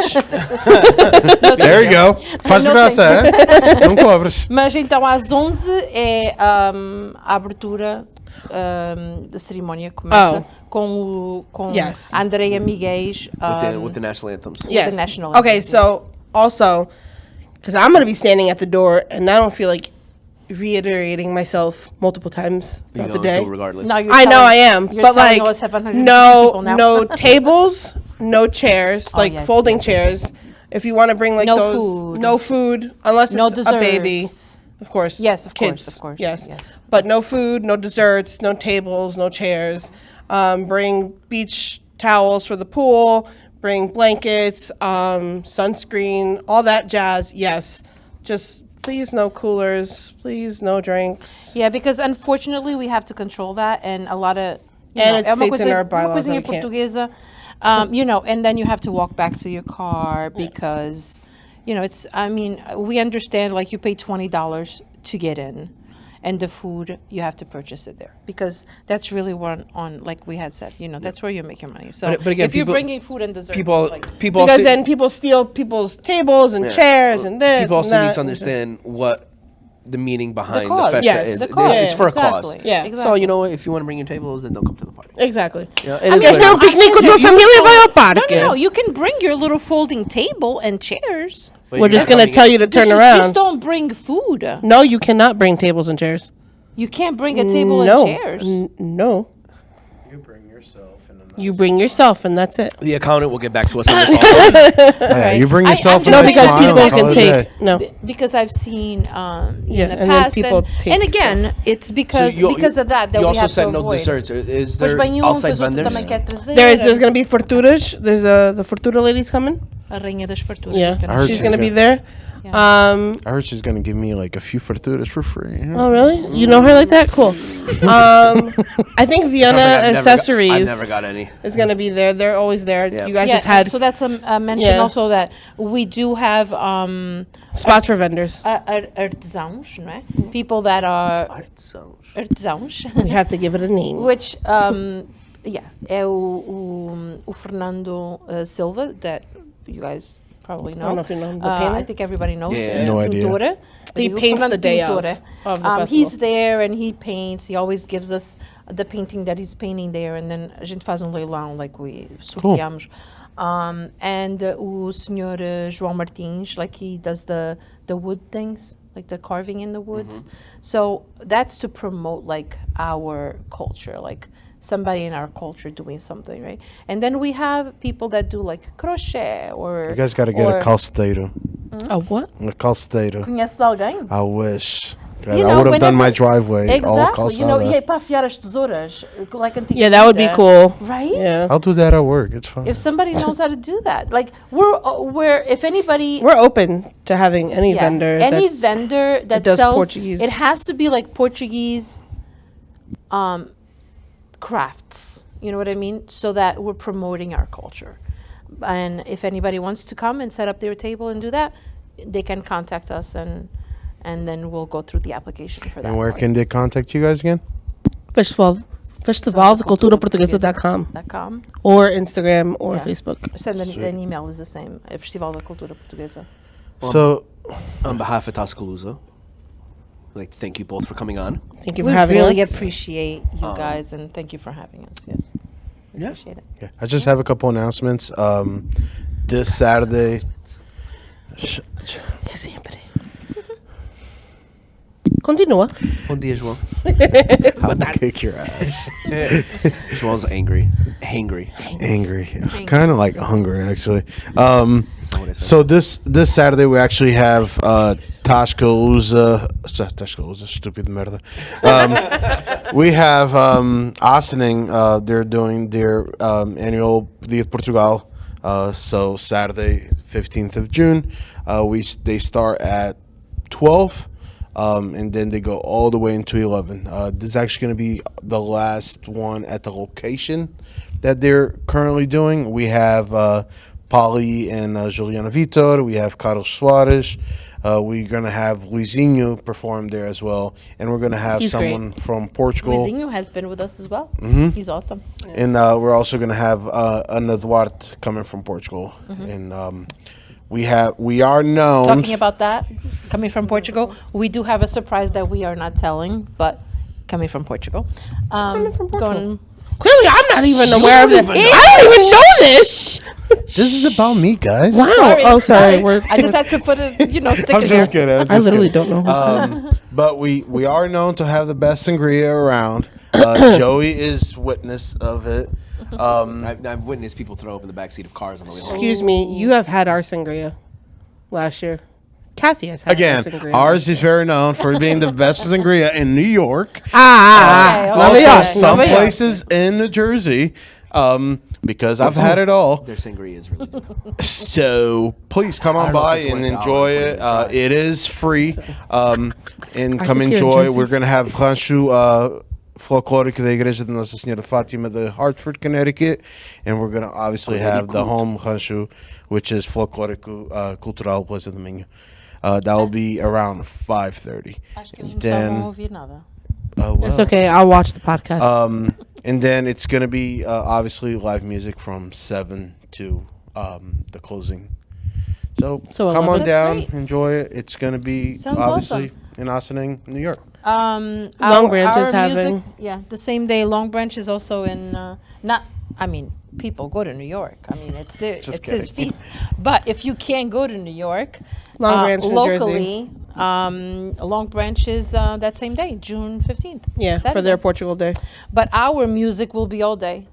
There you go. Faz Não graça, é? Não cobras. Mas então às 11 é a abertura da cerimónia começa com Yes. a Andrea Miguel With the national anthems. Yes. national Okay, anthem, so also, because I'm gonna be standing at the door, and I don't feel like reiterating myself multiple times You're throughout the gonna day. do regardless. No, you're I know telling- I am, you're but telling like all 750 people now. no tables, no chairs, like yes, folding yes, yes, chairs. If you want to bring like No those, food. no food unless No it's a baby, desserts. of course. Yes, of kids, course, of course, yes. yes. But no food, no desserts, no tables, no chairs. Bring beach towels for the pool. Bring blankets, sunscreen, all that jazz. Yes, just please no coolers, please no drinks. Yeah, because unfortunately we have to control that, and a lot of And it é uma states in our uma bylaws coisinha that we can't. portuguesa, and then you have to walk back to your car because, it's. I mean, we understand like you pay $20 to get in, and the food you have to purchase it there because that's really on like we had said. That's where you make your money. So But again, if you're people- bringing food and dessert, People Because then people steal people's tables and chairs and this. People and also that, need to and just- understand what the meaning behind the, cause. festa. Yes, is- the cause. It's for a cause. Exactly. Yeah. Exactly. So you know, if you want to bring your tables, then don't come to the party. Exactly. Yeah, I guess very- no picnic con tu familia vai ao parque. No, you can bring your little folding table and chairs. But We're you're just gonna coming tell in- you to turn just, around. Just don't bring food. No, you cannot bring tables and chairs. You can't bring a table No. and chairs. No. You bring yourself and then You bring yourself, and that's it. The accountant will get back to us on this. Also. yeah, you bring I- yourself. I'm and No, just then because Smile people smile, can call it a day. take. No. Because I've seen Yeah, in the and then past, people take and again, it's because you- of that you we also have said to no avoid. desserts. Is Pois there bem, outside outro vendors? também quer trazer. There's gonna be forturas. There's the fortura lady's coming. A rainha das farturas. Yeah, is gonna I heard be she's she's gonna be gonna- there. I heard she's gonna give me like a few fortunas for free. Oh really? You know her like that? Cool. I think Vienna Accessories I've never got any. is gonna be there. They're always there. Yeah. You guys Yeah, just had so that's a mention Yeah. also that we do have spots for vendors. artesãos, não é? People that are artesãos. We have to give it a name. Which, yeah, é o Fernando Silva that you guys probably know. I don't know if you know him, the I painter? think everybody knows. Yeah. No idea. Pintura. He O paints Fernando the day of Pintura. the festival. He's there and he paints. He always gives us the painting that he's painting there, and then a gente faz leilão, like we sorteamos. And o senhor João Martins, like he does the wood things, like the carving in the woods. So that's to promote like our culture, like somebody in our culture doing something, right? And then we have people that do like crochet or You guys got to get a calceteiro. A what? A calceteiro. Conheces alguém? I wish. God, You I know, would have done my whenever- driveway all Exactly. You know, calçada. e para afiar as tesouras, like antiga Yeah, that would be vida, cool. right? Yeah. I'll do that at work. It's fine. If somebody knows how to do that, like we're if anybody We're open to having any yeah, vendor. any that's- vendor that does sells Portuguese. it has to be like Portuguese crafts, you know what I mean, so that we're promoting our culture. And if anybody wants to come and set up their table and do that, they can contact us, and then we'll go through the application for that. And where part. can they contact you guys again? Festival de Cultura Portuguesa.com .com. or Instagram or Yeah. Facebook. Send an email is the same. Festival da Cultura Portuguesa. So, On behalf of Tasca Lusa, I'd like to thank you both for coming on. Thank you for We having really us. appreciate you guys, and thank you for having us. Yes. We Yeah. appreciate it. yeah, I just have a couple announcements. This Saturday. Continua. Bom dia, João. I'm gonna kick your ass. João's angry. Hangry. Angry, kind of like hungry actually. what I said. So this Saturday we actually have Tasca Lusa, stupid merda. We have Ossining. They're doing their annual Dia de Portugal. So Saturday, 15th of June, they start at 12. And then they go all the way into 11. This is actually going to be the last one at the location that they're currently doing. We have Polly and Juliana Vitor. We have Carlos Suarez. We're going to have Luizinho perform there as well. And we're going to have He's someone from Portugal. Luizinho has been with us as well. He's awesome. And we're also going to have Ana Duarte coming from Portugal. And we are known. Talking about that, coming from Portugal, we do have a surprise that we are not telling, but coming from Portugal. Coming from Portugal. Going, Clearly, I'm not even aware of it. I don't even know this. This is about me, guys. Wow. Oh, sorry. We're, I just had to put a, stick I'm in just here. kidding. I'm I just literally kidding. don't know who's But we are known to have the best sangria around. Joey is witness of it. I've witnessed people throw up in the backseat of cars on the way home. Excuse me. You have had our sangria last year. Kathy has had Again, our sangria. ours is very known for being the best sangria in New York. Okay, Nova okay. York, Also, Nova some York. places in New Jersey, because I've had it all. Their sangria is really good. So please come on I don't know by if it's and worth enjoy $1 it. for the It is free. And Ours come is here in enjoy. Jersey. We're going to have Rancho Folclórico da Igreja de Nossa Senhora de Fátima de Hartford, Connecticut. And we're going to obviously have the home Rancho, which is Folclórico Cultural Plaza do Minho. That will be around 5:30. Acho que eles não Then- estavam a ouvir nada. It's okay. I'll watch the podcast. And then it's going to be obviously live music from 7 to the closing. So So come on 11. down, That's great. enjoy it. It's going to be Sounds obviously awesome. in Ossining, New York. Long Branch is having. The same day. Long Branch is also in. People go to New York. I mean, it's there. Just It's his kidding. feast. But if you can't go to New York, Long Branch, New locally, Long Branch is that same day, June 15th. Yeah, for Saturday. their Portugal Day. But our music will be all day.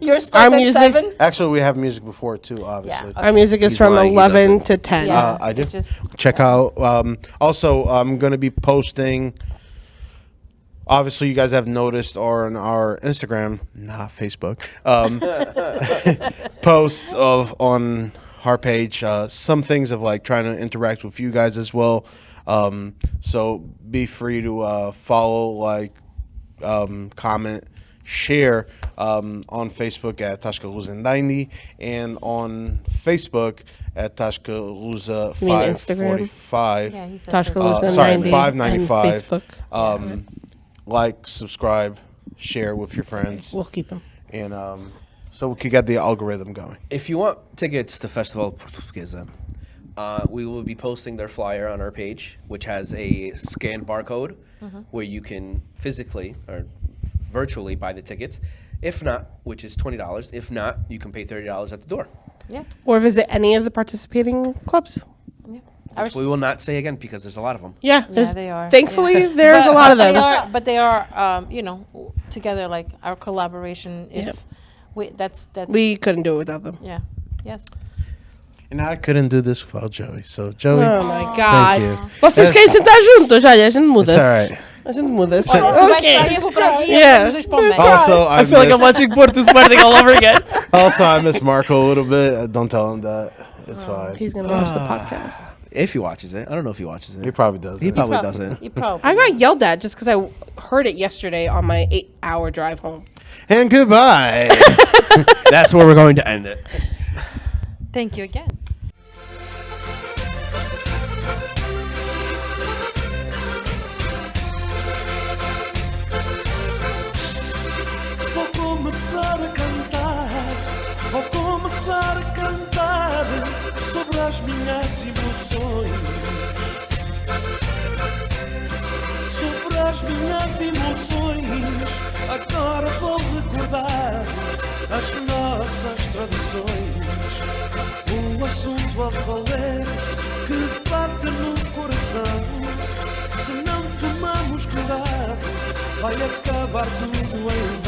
Yours Our starts at music- 7? Actually, we have music before too, obviously. Yeah, Our music is He's from lying, he 11 doesn't. to 10. Yeah. I do. it just- Check out. Also, I'm going to be posting. Obviously, you guys have noticed on our Instagram, not Facebook, posts on our page. Some things of like trying to interact with you guys as well. So be free to follow, like, comment, share on Facebook at Tasca Lusa 90 and on Facebook at Tasca Lusa You mean Instagram? 545. Yeah, he said Tasca Facebook. Lusa sorry, 90 595. and Facebook. Like, subscribe, share with your friends, We'll keep them. and so we can get the algorithm going. If you want tickets to Festival Portuguesa, we will be posting their flyer on our page, which has a scanned barcode where you can physically or virtually buy the tickets. If not, which is $20. If not, you can pay $30 at the door. Yeah. Or visit any of the participating clubs. Yeah. Which we will not say again because there's a lot of them. Yeah, they are. Thankfully, there's a lot of them. They are, together, like our collaboration. If Yep. that's We couldn't do it without them. yeah, yes. And I couldn't do this without Joey. So, Joey, Oh my God. you. Vocês querem sentar juntos? Já, a gente muda. it's all right. A gente muda. Tu vais para Okay. aí, eu vou para aqui, Yeah. e vocês para o meio. Also, I feel like I'm watching Porto's Sporting all over again. Also, I miss Marco a little bit. Don't tell him that. It's fine. He's going to watch the podcast. If he watches it. I don't know if he watches it. He probably does. He that. probably doesn't. You probably. I got yelled at just because I heard it yesterday on my 8-hour drive home. And goodbye. That's where we're going to end it. Thank you again. Vou começar a cantar, vou começar a cantar sobre as minhas emoções. Sobre as minhas emoções, agora vou recordar as nossas tradições. Um assunto a valer que bate no coração. Se não tomamos cuidado, vai acabar tudo em